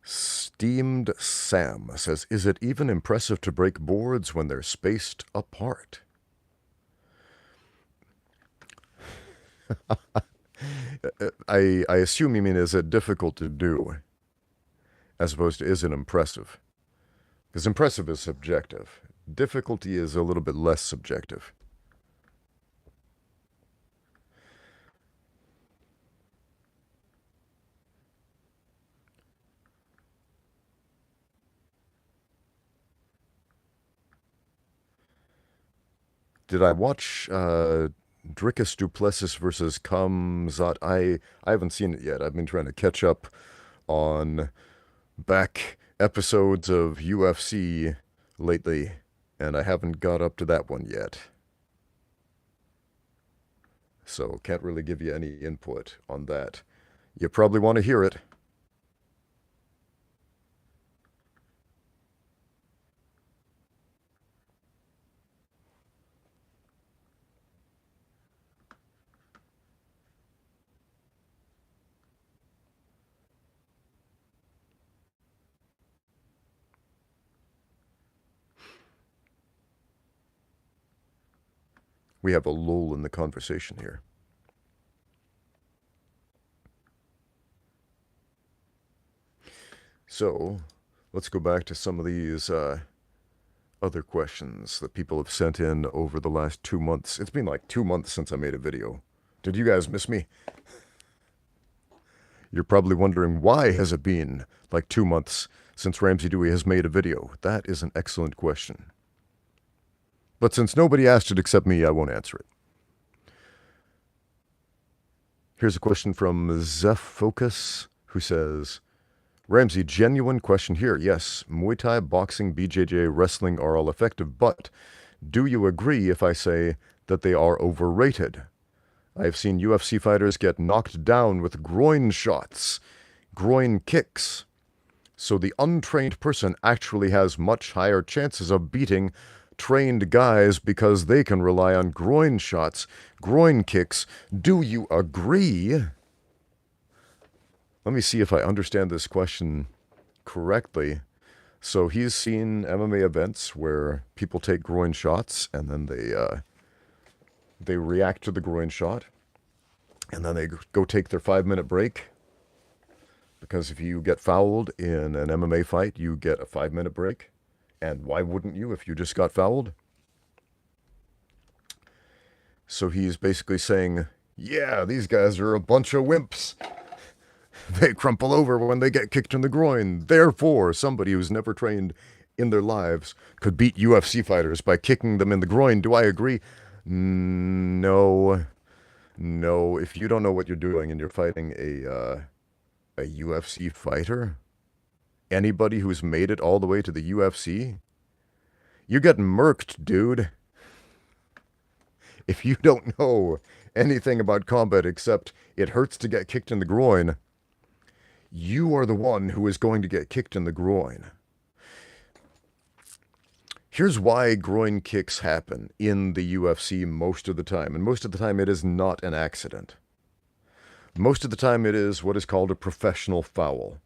Steamed Sam says, is it even impressive to break boards when they're spaced apart? I assume you mean, is it difficult to do, as opposed to is it impressive? Because impressive is subjective. Difficulty is a little bit less subjective. Did I watch Dricus Duplessis versus Kamzat? I haven't seen it yet. I've been trying to catch up on back episodes of UFC lately, and I haven't got up to that one yet. So can't really give you any input on that. You probably want to hear it. We have a lull in the conversation here. So, let's go back to some of these other questions that people have sent in over the last 2 months. It's been like 2 months since I made a video. Did you guys miss me? You're probably wondering, why has it been like 2 months since Ramsey Dewey has made a video? That is an excellent question. But since nobody asked it except me, I won't answer it. Here's a question from Zeph Focus, who says, Ramsey, genuine question here. Yes, Muay Thai, boxing, BJJ, wrestling are all effective, but do you agree if I say that they are overrated? I have seen UFC fighters get knocked down with groin shots, groin kicks. So the untrained person actually has much higher chances of beating trained guys because they can rely on groin shots, groin kicks. Do you agree? Let me see if I understand this question correctly. So he's seen MMA events where people take groin shots and then they react to the groin shot, and then they go take their 5-minute break. Because if you get fouled in an MMA fight, you get a 5-minute break. And why wouldn't you if you just got fouled? So he's basically saying, yeah, these guys are a bunch of wimps. They crumple over when they get kicked in the groin. Therefore, somebody who's never trained in their lives could beat UFC fighters by kicking them in the groin. Do I agree? No. No. If you don't know what you're doing and you're fighting a UFC fighter, anybody who's made it all the way to the UFC, you get murked, dude. If you don't know anything about combat except it hurts to get kicked in the groin, you are the one who is going to get kicked in the groin. Here's why groin kicks happen in the UFC most of the time, and most of the time it is not an accident. Most of the time it is what is called a professional foul.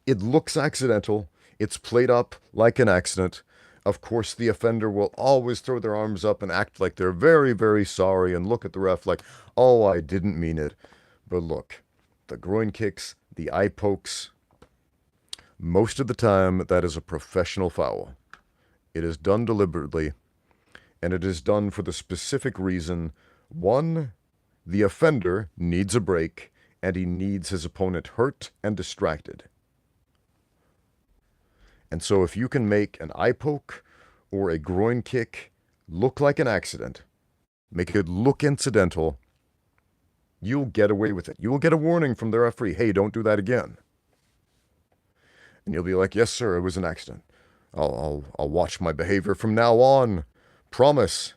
It looks accidental. It's played up like an accident. Of course, the offender will always throw their arms up and act like they're very, very sorry and look at the ref like, oh, I didn't mean it. But look, the groin kicks, the eye pokes, most of the time that is a professional foul. It is done deliberately, and it is done for the specific reason, one, the offender needs a break, and he needs his opponent hurt and distracted. And so if you can make an eye poke or a groin kick look like an accident, make it look incidental, you'll get away with it. You will get a warning from the referee, hey, don't do that again. And you'll be like, yes, sir, it was an accident. I'll watch my behavior from now on. Promise.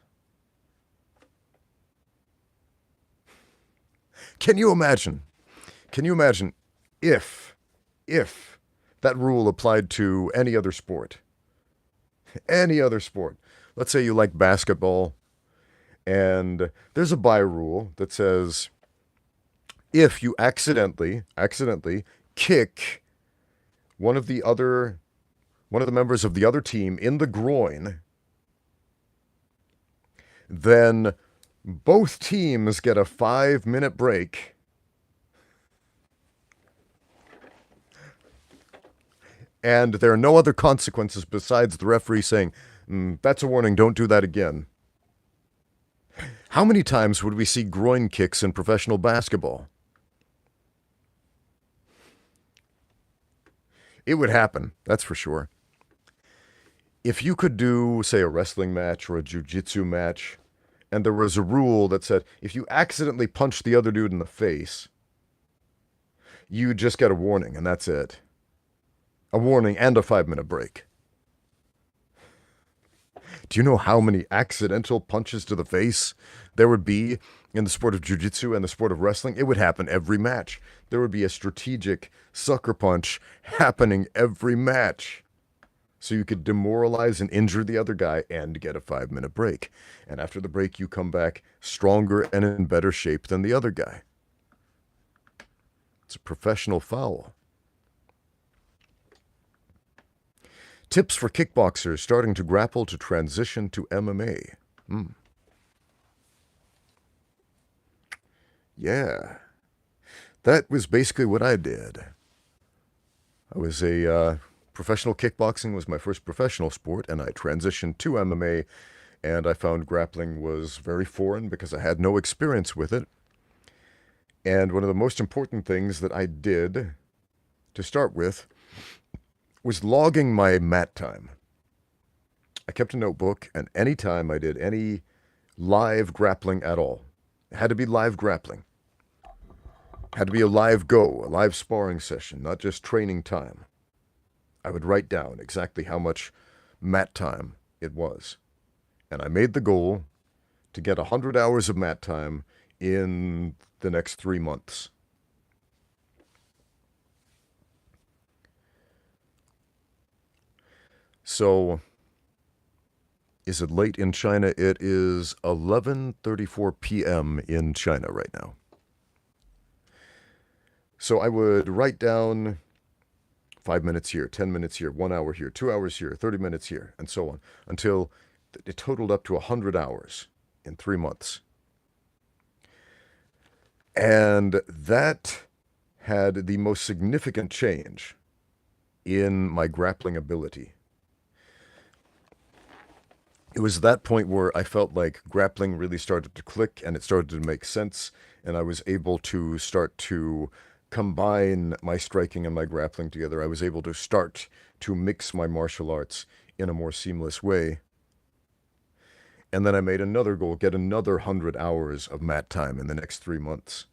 Can you imagine if that rule applied to any other sport? Any other sport. Let's say you like basketball, and there's a bye rule that says if you accidentally kick one of the members of the other team in the groin, then both teams get a 5-minute break. And there are no other consequences besides the referee saying, that's a warning, don't do that again. How many times would we see groin kicks in professional basketball? It would happen, that's for sure. If you could do, say, a wrestling match or a jiu-jitsu match, and there was a rule that said if you accidentally punch the other dude in the face, you just get a warning, and that's it. A warning and a 5-minute break. Do you know how many accidental punches to the face there would be in the sport of jiu-jitsu and the sport of wrestling? It would happen every match. There would be a strategic sucker punch happening every match. So you could demoralize and injure the other guy and get a 5-minute break. And after the break, you come back stronger and in better shape than the other guy. It's a professional foul. Tips for kickboxers starting to grapple to transition to MMA. Yeah. That was basically what I did. I was professional kickboxing was my first professional sport, and I transitioned to MMA, and I found grappling was very foreign because I had no experience with it. And one of the most important things that I did to start with was logging my mat time. I kept a notebook, and any time I did any live grappling at all, it had to be live grappling. It had to be a live go, a live sparring session, not just training time. I would write down exactly how much mat time it was. And I made the goal to get 100 hours of mat time in the next 3 months. So, is it late in China? It is 11:34 p.m. in China right now. So I would write down 5 minutes here, 10 minutes here, 1 hour here, 2 hours here, 30 minutes here, and so on, until it totaled up to 100 hours in 3 months. And that had the most significant change in my grappling ability. It was that point where I felt like grappling really started to click and it started to make sense, and I was able to start to combine my striking and my grappling together. I was able to start to mix my martial arts in a more seamless way. And then I made another goal, get another 100 hours of mat time in the next 3 months.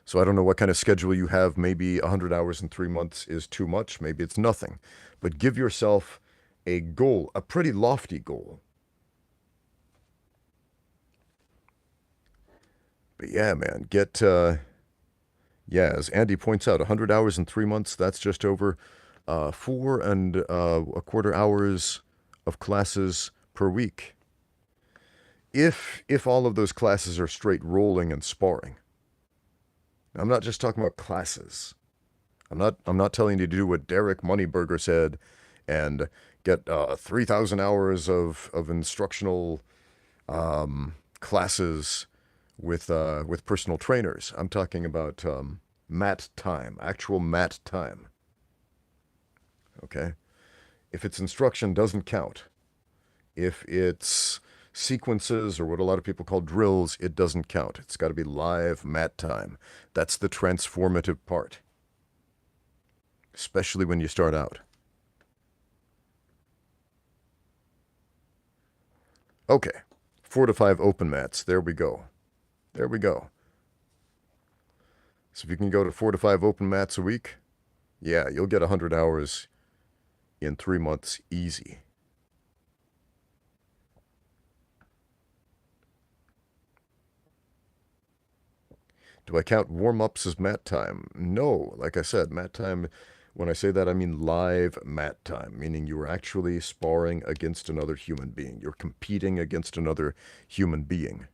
So I don't know what kind of schedule you have. Maybe 100 hours in 3 months is too much. Maybe it's nothing. But give yourself a goal, a pretty lofty goal. But yeah, man, as Andy points out, 100 hours in 3 months, that's just over 4.25 hours of classes per week. If all of those classes are straight rolling and sparring. Now, I'm not just talking about classes. I'm not telling you to do what Derek Moneyberger said and get 3,000 hours of instructional classes with personal trainers. I'm talking about mat time, actual mat time. Okay? If it's instruction, doesn't count. If it's sequences or what a lot of people call drills, it doesn't count. It's got to be live mat time. That's the transformative part, especially when you start out. Okay, 4 to 5 open mats. There we go. There we go. So if you can go to 4 to 5 open mats a week, yeah, you'll get 100 hours in 3 months easy. Do I count warm-ups as mat time? No. Like I said, mat time, when I say that, I mean live mat time, meaning you are actually sparring against another human being. You're competing against another human being.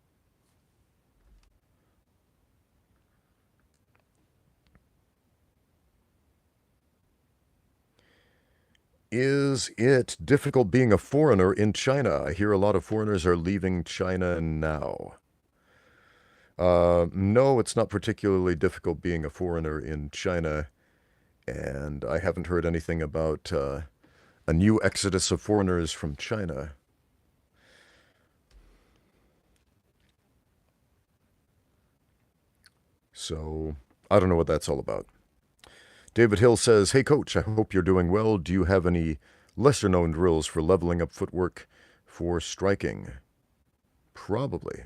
Is it difficult being a foreigner in China? I hear a lot of foreigners are leaving China now. No, it's not particularly difficult being a foreigner in China. And I haven't heard anything about a new exodus of foreigners from China. So I don't know what that's all about. David Hill says, "Hey coach, I hope you're doing well. Do you have any lesser known drills for leveling up footwork for striking?" Probably.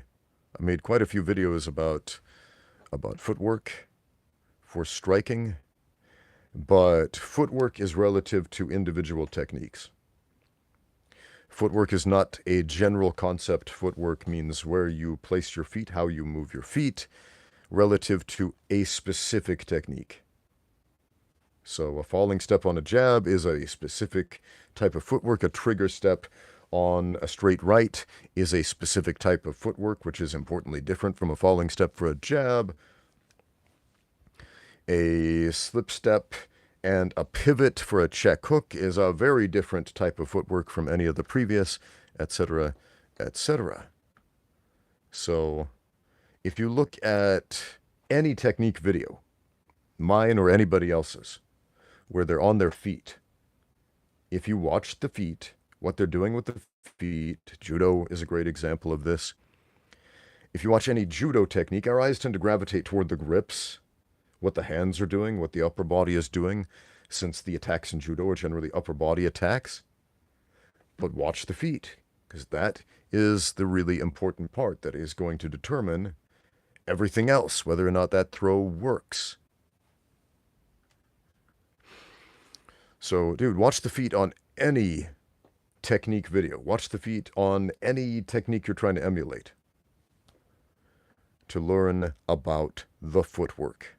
I made quite a few videos about footwork for striking, but footwork is relative to individual techniques. Footwork is not a general concept. Footwork means where you place your feet, how you move your feet, relative to a specific technique. So a falling step on a jab is a specific type of footwork. A trigger step on a straight right is a specific type of footwork, which is importantly different from a falling step for a jab. A slip step and a pivot for a check hook is a very different type of footwork from any of the previous, etc., etc. So if you look at any technique video, mine or anybody else's, where they're on their feet, if you watch the feet, what they're doing with the feet, judo is a great example of this. If you watch any judo technique, our eyes tend to gravitate toward the grips, what the hands are doing, what the upper body is doing, since the attacks in judo are generally upper body attacks. But watch the feet, because that is the really important part that is going to determine everything else, whether or not that throw works. So, dude, watch the feet on any technique video. Watch the feet on any technique you're trying to emulate to learn about the footwork.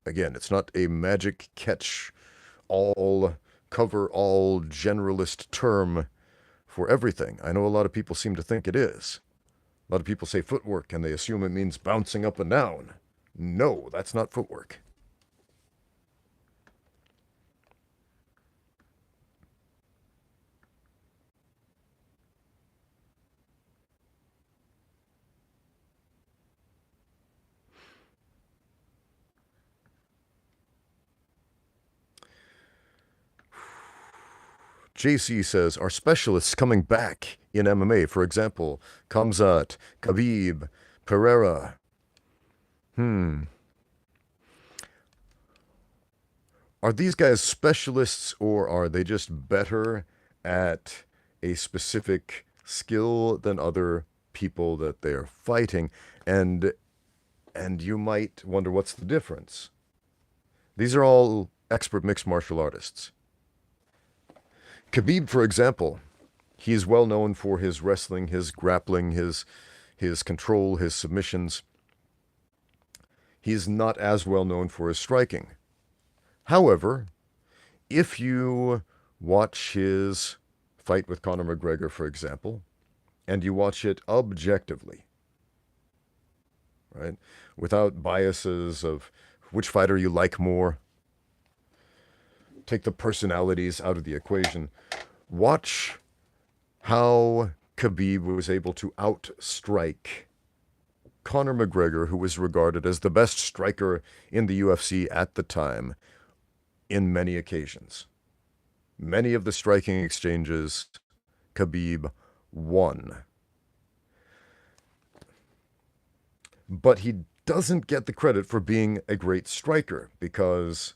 Again, it's not a magic catch-all, cover-all generalist term for everything. I know a lot of people seem to think it is. A lot of people say footwork, and they assume it means bouncing up and down. No, that's not footwork. JC says, are specialists coming back in MMA? For example, Khamzat, Khabib, Pereira. Are these guys specialists, or are they just better at a specific skill than other people that they are fighting? And you might wonder, what's the difference? These are all expert mixed martial artists. Khabib, for example, he's well known for his wrestling, his grappling, his control, his submissions. He's not as well known for his striking. However, if you watch his fight with Conor McGregor, for example, and you watch it objectively, right, without biases of which fighter you like more, take the personalities out of the equation. Watch how Khabib was able to outstrike Conor McGregor, who was regarded as the best striker in the UFC at the time, in many occasions. Many of the striking exchanges, Khabib won. But he doesn't get the credit for being a great striker because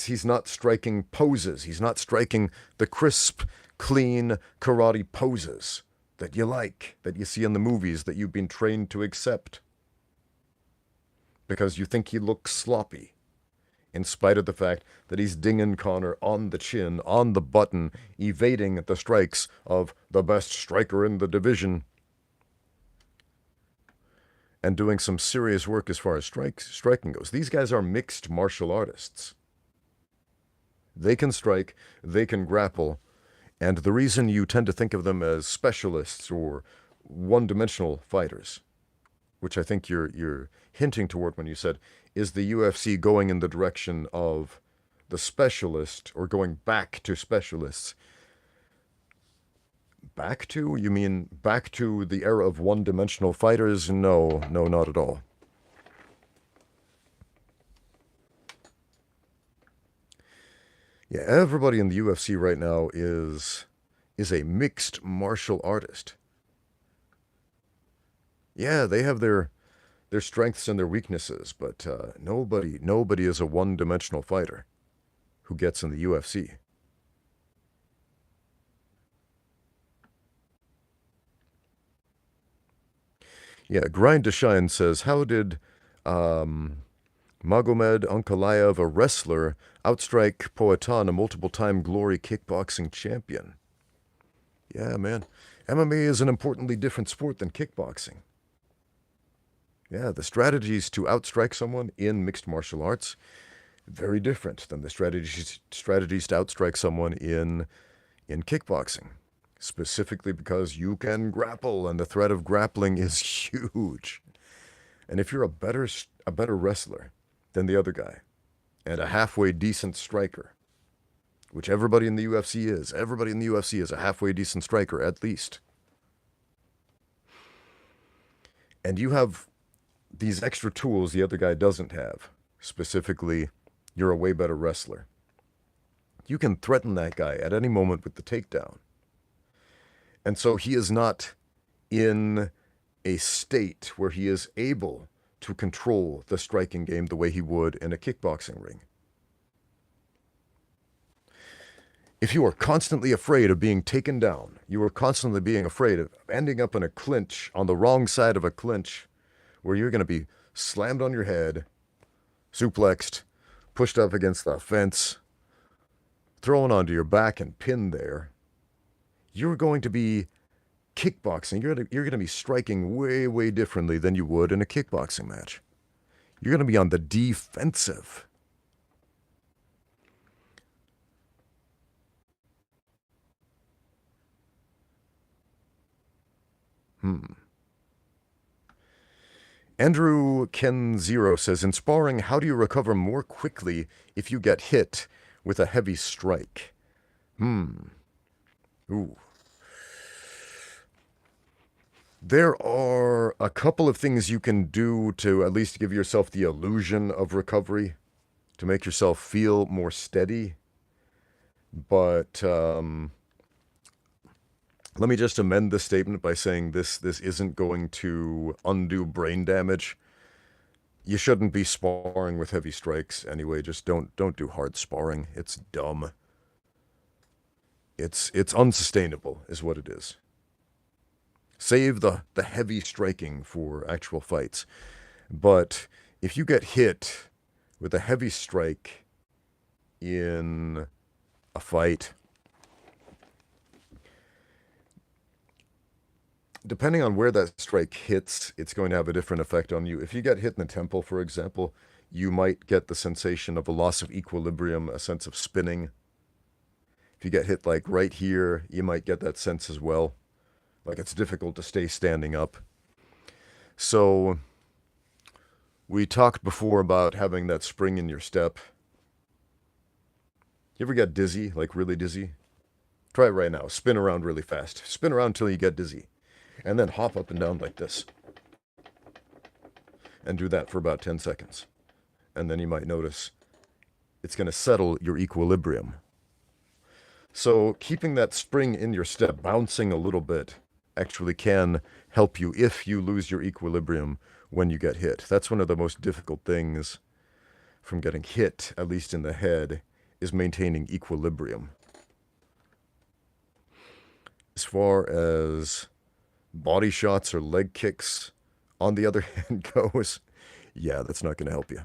he's not striking poses. He's not striking the crisp, clean karate poses that you like, that you see in the movies, that you've been trained to accept. Because you think he looks sloppy, in spite of the fact that he's dinging Conor on the chin, on the button, evading the strikes of the best striker in the division, and doing some serious work as far as striking goes. These guys are mixed martial artists. They can strike, they can grapple, and the reason you tend to think of them as specialists or one-dimensional fighters, which I think you're hinting toward when you said, is the UFC going in the direction of the specialist or going back to specialists? Back to? You mean back to the era of one-dimensional fighters? No, not at all. Yeah, everybody in the UFC right now is a mixed martial artist. Yeah, they have their strengths and their weaknesses, but nobody is a one-dimensional fighter who gets in the UFC. Yeah, Grind to Shine says, how did um, Magomed Ankalaev, a wrestler, outstrike Poatan, a multiple-time Glory kickboxing champion? Yeah, man. MMA is an importantly different sport than kickboxing. Yeah, the strategies to outstrike someone in mixed martial arts, very different than the strategies to outstrike someone in kickboxing. Specifically because you can grapple, and the threat of grappling is huge. And if you're a better wrestler than the other guy, and a halfway decent striker, which everybody in the UFC is, everybody in the UFC is a halfway decent striker at least, and you have these extra tools the other guy doesn't have, specifically, you're a way better wrestler. You can threaten that guy at any moment with the takedown. And so he is not in a state where he is able to control the striking game the way he would in a kickboxing ring. If you are constantly afraid of being taken down, you are constantly being afraid of ending up in a clinch, on the wrong side of a clinch, where you're going to be slammed on your head, suplexed, pushed up against the fence, thrown onto your back and pinned there, you're going to be kickboxing. You're going to be striking way, way differently than you would in a kickboxing match. You're going to be on the defensive. Andrew Ken Zero says, in sparring, how do you recover more quickly if you get hit with a heavy strike? Ooh. There are a couple of things you can do to at least give yourself the illusion of recovery, to make yourself feel more steady. But let me just amend this statement by saying this isn't going to undo brain damage. You shouldn't be sparring with heavy strikes anyway. Just don't do hard sparring. It's dumb. It's unsustainable, is what it is. Save the heavy striking for actual fights. But if you get hit with a heavy strike in a fight, depending on where that strike hits, it's going to have a different effect on you. If you get hit in the temple, for example, you might get the sensation of a loss of equilibrium, a sense of spinning. If you get hit like right here, you might get that sense as well. Like it's difficult to stay standing up. So we talked before about having that spring in your step. You ever get dizzy, like really dizzy? Try it right now. Spin around really fast. Spin around until you get dizzy. And then hop up and down like this. And do that for about 10 seconds. And then you might notice it's going to settle your equilibrium. So keeping that spring in your step, bouncing a little bit, actually can help you if you lose your equilibrium when you get hit. That's one of the most difficult things from getting hit, at least in the head, is maintaining equilibrium. As far as body shots or leg kicks, on the other hand, goes, yeah, that's not going to help you.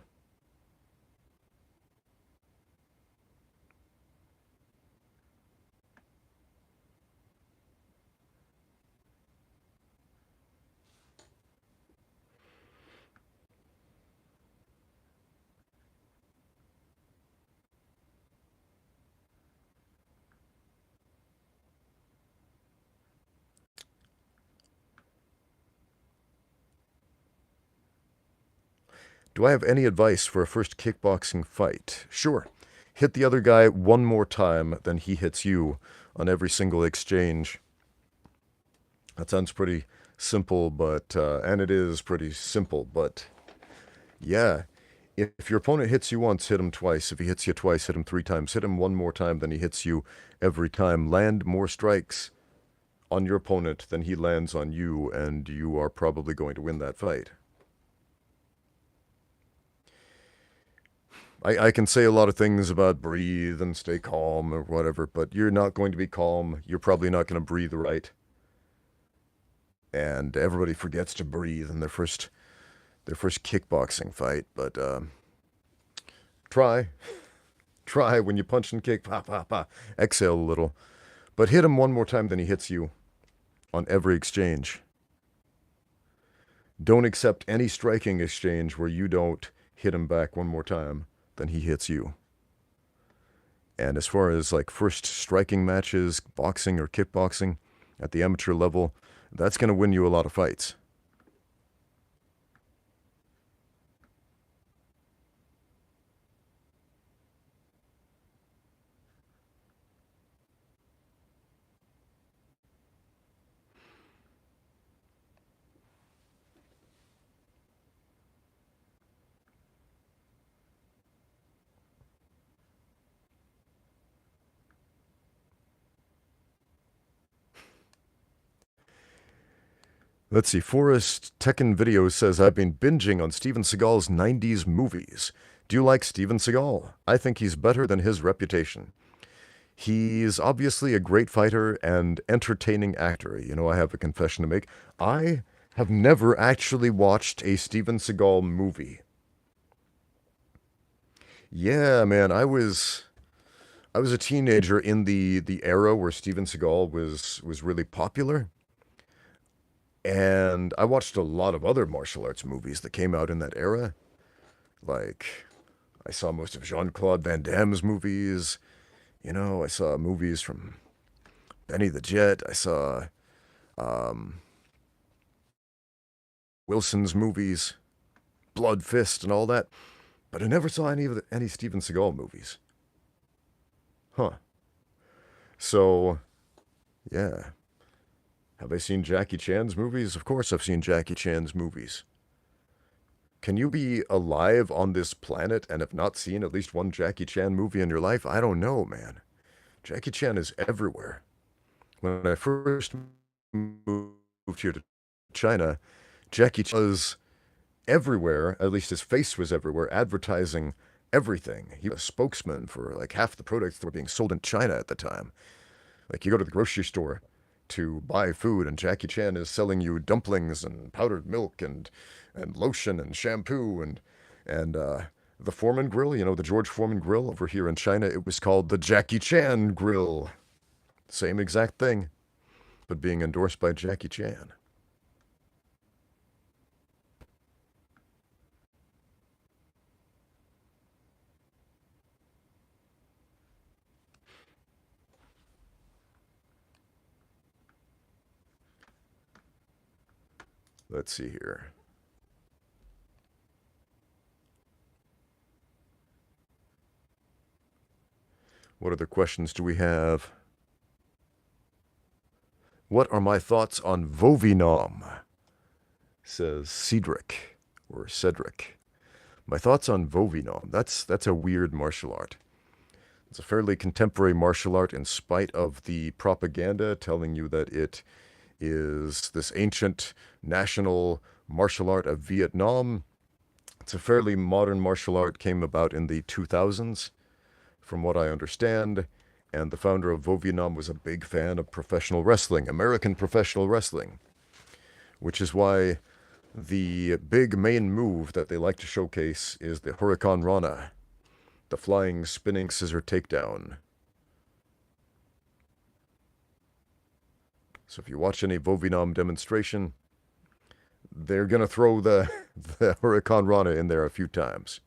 Do I have any advice for a first kickboxing fight? Sure. Hit the other guy one more time than he hits you on every single exchange. That sounds pretty simple, but and it is pretty simple, but yeah, If your opponent hits you once, hit him twice. If he hits you twice, hit him 3 times. Hit him one more time than he hits you every time. Land more strikes on your opponent than he lands on you, and you are probably going to win that fight. I can say a lot of things about breathe and stay calm or whatever, but you're not going to be calm. You're probably not going to breathe right. And everybody forgets to breathe in their first kickboxing fight, but try. Try when you punch and kick, pa, pa, pa. Exhale a little. But hit him one more time than he hits you on every exchange. Don't accept any striking exchange where you don't hit him back one more time than he hits you. And as far as like first striking matches, boxing or kickboxing at the amateur level, that's going to win you a lot of fights. Let's see, Forrest Tekken Video says, I've been binging on Steven Seagal's 90s movies. Do you like Steven Seagal? I think he's better than his reputation. He's obviously a great fighter and entertaining actor. You know, I have a confession to make. I have never actually watched a Steven Seagal movie. Yeah, man, I was a teenager in the era where Steven Seagal was really popular. And I watched a lot of other martial arts movies that came out in that era. Like, I saw most of Jean-Claude Van Damme's movies. You know, I saw movies from Benny the Jet. I saw Wilson's movies, Blood Fist and all that. But I never saw any Steven Seagal movies. Huh. So, yeah. Have I seen Jackie Chan's movies? Of course I've seen Jackie Chan's movies. Can you be alive on this planet and have not seen at least one Jackie Chan movie in your life? I don't know, man. Jackie Chan is everywhere. When I first moved here to China, Jackie Chan was everywhere, at least his face was everywhere, advertising everything. He was a spokesman for like half the products that were being sold in China at the time. Like you go to the grocery store to buy food, and Jackie Chan is selling you dumplings and powdered milk and lotion and shampoo and the Foreman grill, you know, the George Foreman grill over here in China, it was called the Jackie Chan grill. Same exact thing, but being endorsed by Jackie Chan. Let's see here. What other questions do we have? What are my thoughts on Vovinam? Says Cedric, or Cedric. My thoughts on Vovinam. That's a weird martial art. It's a fairly contemporary martial art in spite of the propaganda telling you that it is this ancient national martial art of Vietnam. It's a fairly modern martial art, came about in the 2000s, from what I understand, and the founder of Vovinam was a big fan of professional wrestling, American professional wrestling, which is why the big main move that they like to showcase is the Huracan Rana, the flying spinning scissor takedown. So if you watch any Vovinam demonstration, they're going to throw the Huracan Rana in there a few times.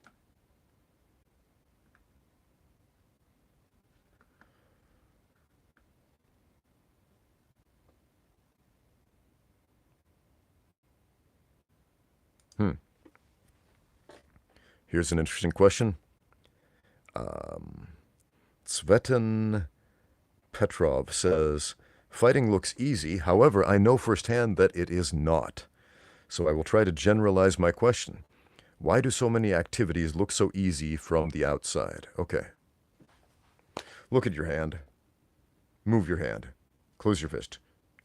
Here's an interesting question. Svetan Petrov says, fighting looks easy, however, I know firsthand that it is not. So I will try to generalize my question. Why do so many activities look so easy from the outside? Okay. Look at your hand. Move your hand. Close your fist.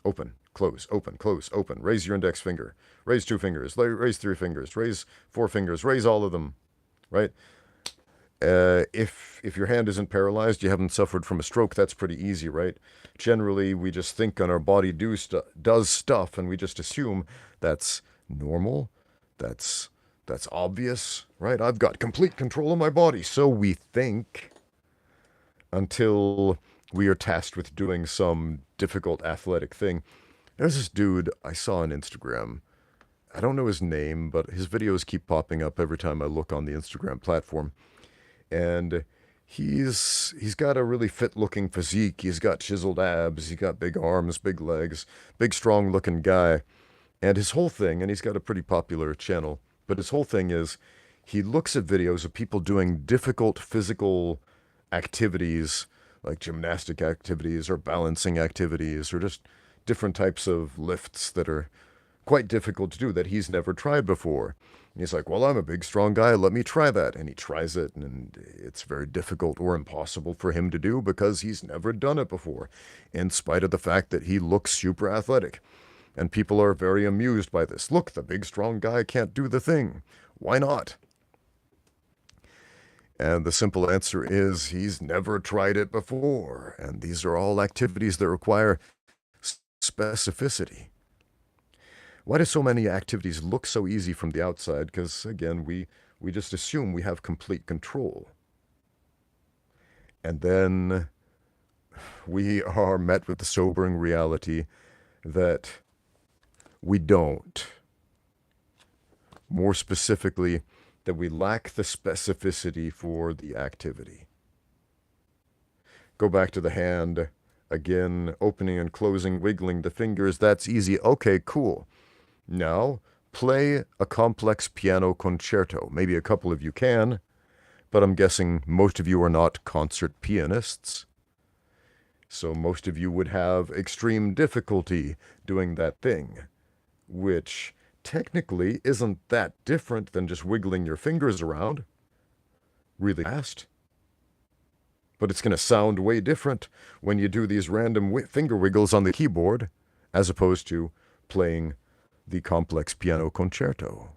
Open, close, open, close, open. Raise your index finger. Raise 2 fingers. Raise 3 fingers. Raise 4 fingers. Raise all of them. Right? If your hand isn't paralyzed, you haven't suffered from a stroke, that's pretty easy, right? Generally, we just think on our body does stuff, and we just assume that's normal, that's obvious, right? I've got complete control of my body, so we think, until we are tasked with doing some difficult athletic thing. There's this dude I saw on Instagram. I don't know his name, but his videos keep popping up every time I look on the Instagram platform. And he's got a really fit-looking physique. He's got chiseled abs. He's got big arms, big legs, big, strong-looking guy. And his whole thing, and he's got a pretty popular channel, but his whole thing is he looks at videos of people doing difficult physical activities, like gymnastic activities or balancing activities or just different types of lifts that are quite difficult to do that he's never tried before. And he's like, well, I'm a big, strong guy. Let me try that. And he tries it, and it's very difficult or impossible for him to do because he's never done it before, in spite of the fact that he looks super athletic. And people are very amused by this. Look, the big, strong guy can't do the thing. Why not? And the simple answer is he's never tried it before. And these are all activities that require specificity. Why do so many activities look so easy from the outside? Because, again, we just assume we have complete control. And then we are met with the sobering reality that we don't. More specifically, that we lack the specificity for the activity. Go back to the hand. Again, opening and closing, wiggling the fingers. That's easy. Okay, cool. Now, play a complex piano concerto. Maybe a couple of you can, but I'm guessing most of you are not concert pianists. So most of you would have extreme difficulty doing that thing, which technically isn't that different than just wiggling your fingers around really fast. But it's going to sound way different when you do these random finger wiggles on the keyboard as opposed to playing the complex piano concerto.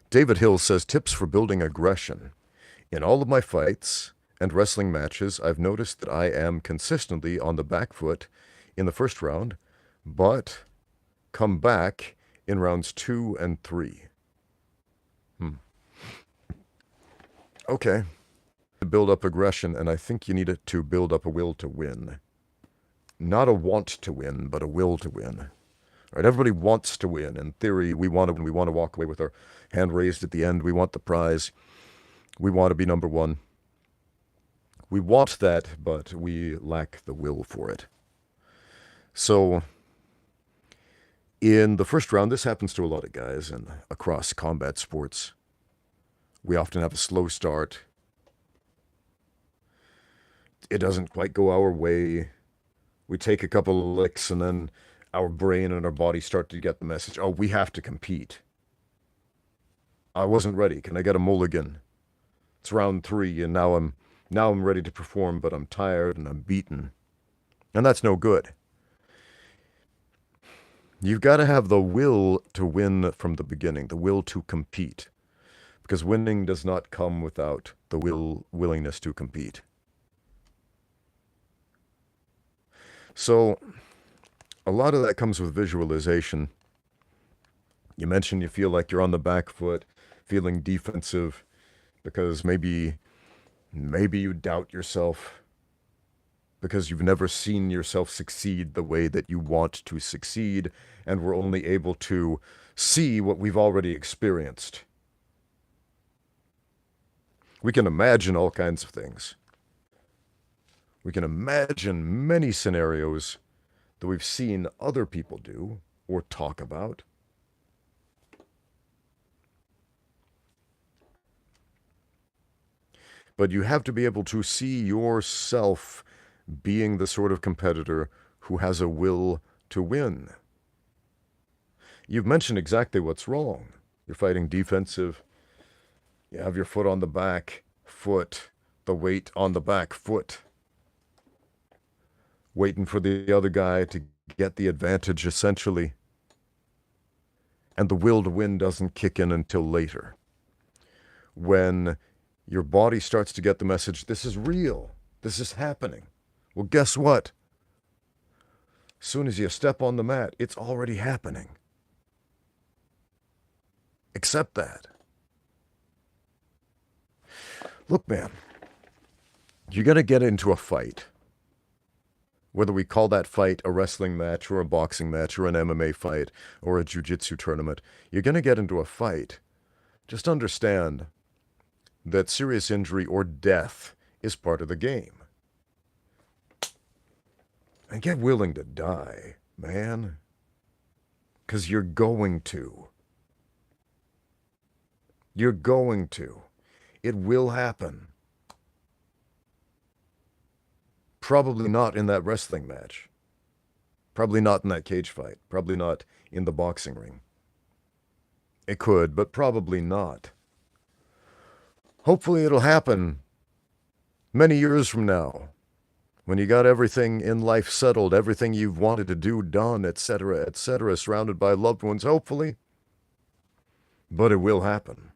David Hill says, tips for building aggression. In all of my fights and wrestling matches, I've noticed that I am consistently on the back foot in the first round, but come back in rounds 2 and 3. Okay. To build up aggression, and I think you need it to build up a will to win. Not a want to win, but a will to win. Right? Everybody wants to win. In theory, we want to walk away with our hand raised at the end. We want the prize. We want to be number one. We want that, but we lack the will for it. So, in the first round, this happens to a lot of guys and across combat sports. We often have a slow start. It doesn't quite go our way. We take a couple of licks, and then our brain and our body start to get the message, oh, we have to compete. I wasn't ready. Can I get a mulligan? It's round 3, and now I'm ready to perform, but I'm tired and I'm beaten. And that's no good. You've got to have the will to win from the beginning, the will to compete. Because winning does not come without the willingness to compete. So, a lot of that comes with visualization. You mentioned you feel like you're on the back foot, feeling defensive, because maybe you doubt yourself, because you've never seen yourself succeed the way that you want to succeed, and we're only able to see what we've already experienced. We can imagine all kinds of things. We can imagine many scenarios that we've seen other people do or talk about. But you have to be able to see yourself being the sort of competitor who has a will to win. You've mentioned exactly what's wrong. You're fighting defensive. You have your foot on the back foot, the weight on the back foot, waiting for the other guy to get the advantage, essentially. And the will to win doesn't kick in until later. When your body starts to get the message, this is real, this is happening. Well, guess what? As soon as you step on the mat, it's already happening. Accept that. Look, man, you're going to get into a fight. Whether we call that fight a wrestling match or a boxing match or an MMA fight or a jiu-jitsu tournament, you're going to get into a fight. Just understand that serious injury or death is part of the game. And get willing to die, man. Because you're going to. You're going to. It will happen. Probably not in that wrestling match. Probably not in that cage fight. Probably not in the boxing ring. It could, but probably not. Hopefully it'll happen many years from now, when you got everything in life settled, everything you've wanted to do done, etc., surrounded by loved ones, hopefully. But it will happen.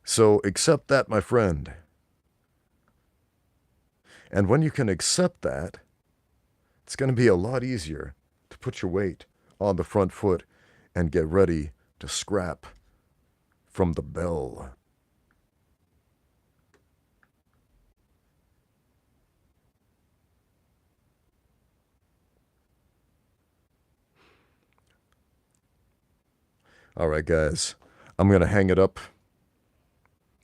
So accept that, my friend. And when you can accept that, it's going to be a lot easier to put your weight on the front foot and get ready to scrap from the bell. All right, guys, I'm going to hang it up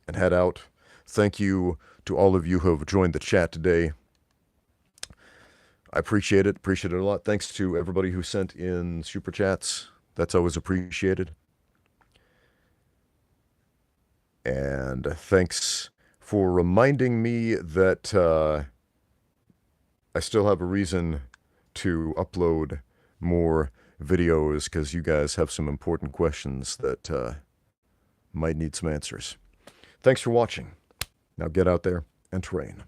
and head out. Thank you to all of you who have joined the chat today. I appreciate it a lot. Thanks to everybody who sent in super chats. That's always appreciated. And thanks for reminding me that I still have a reason to upload more videos, because you guys have some important questions that might need some answers. Thanks for watching. Now get out there and train.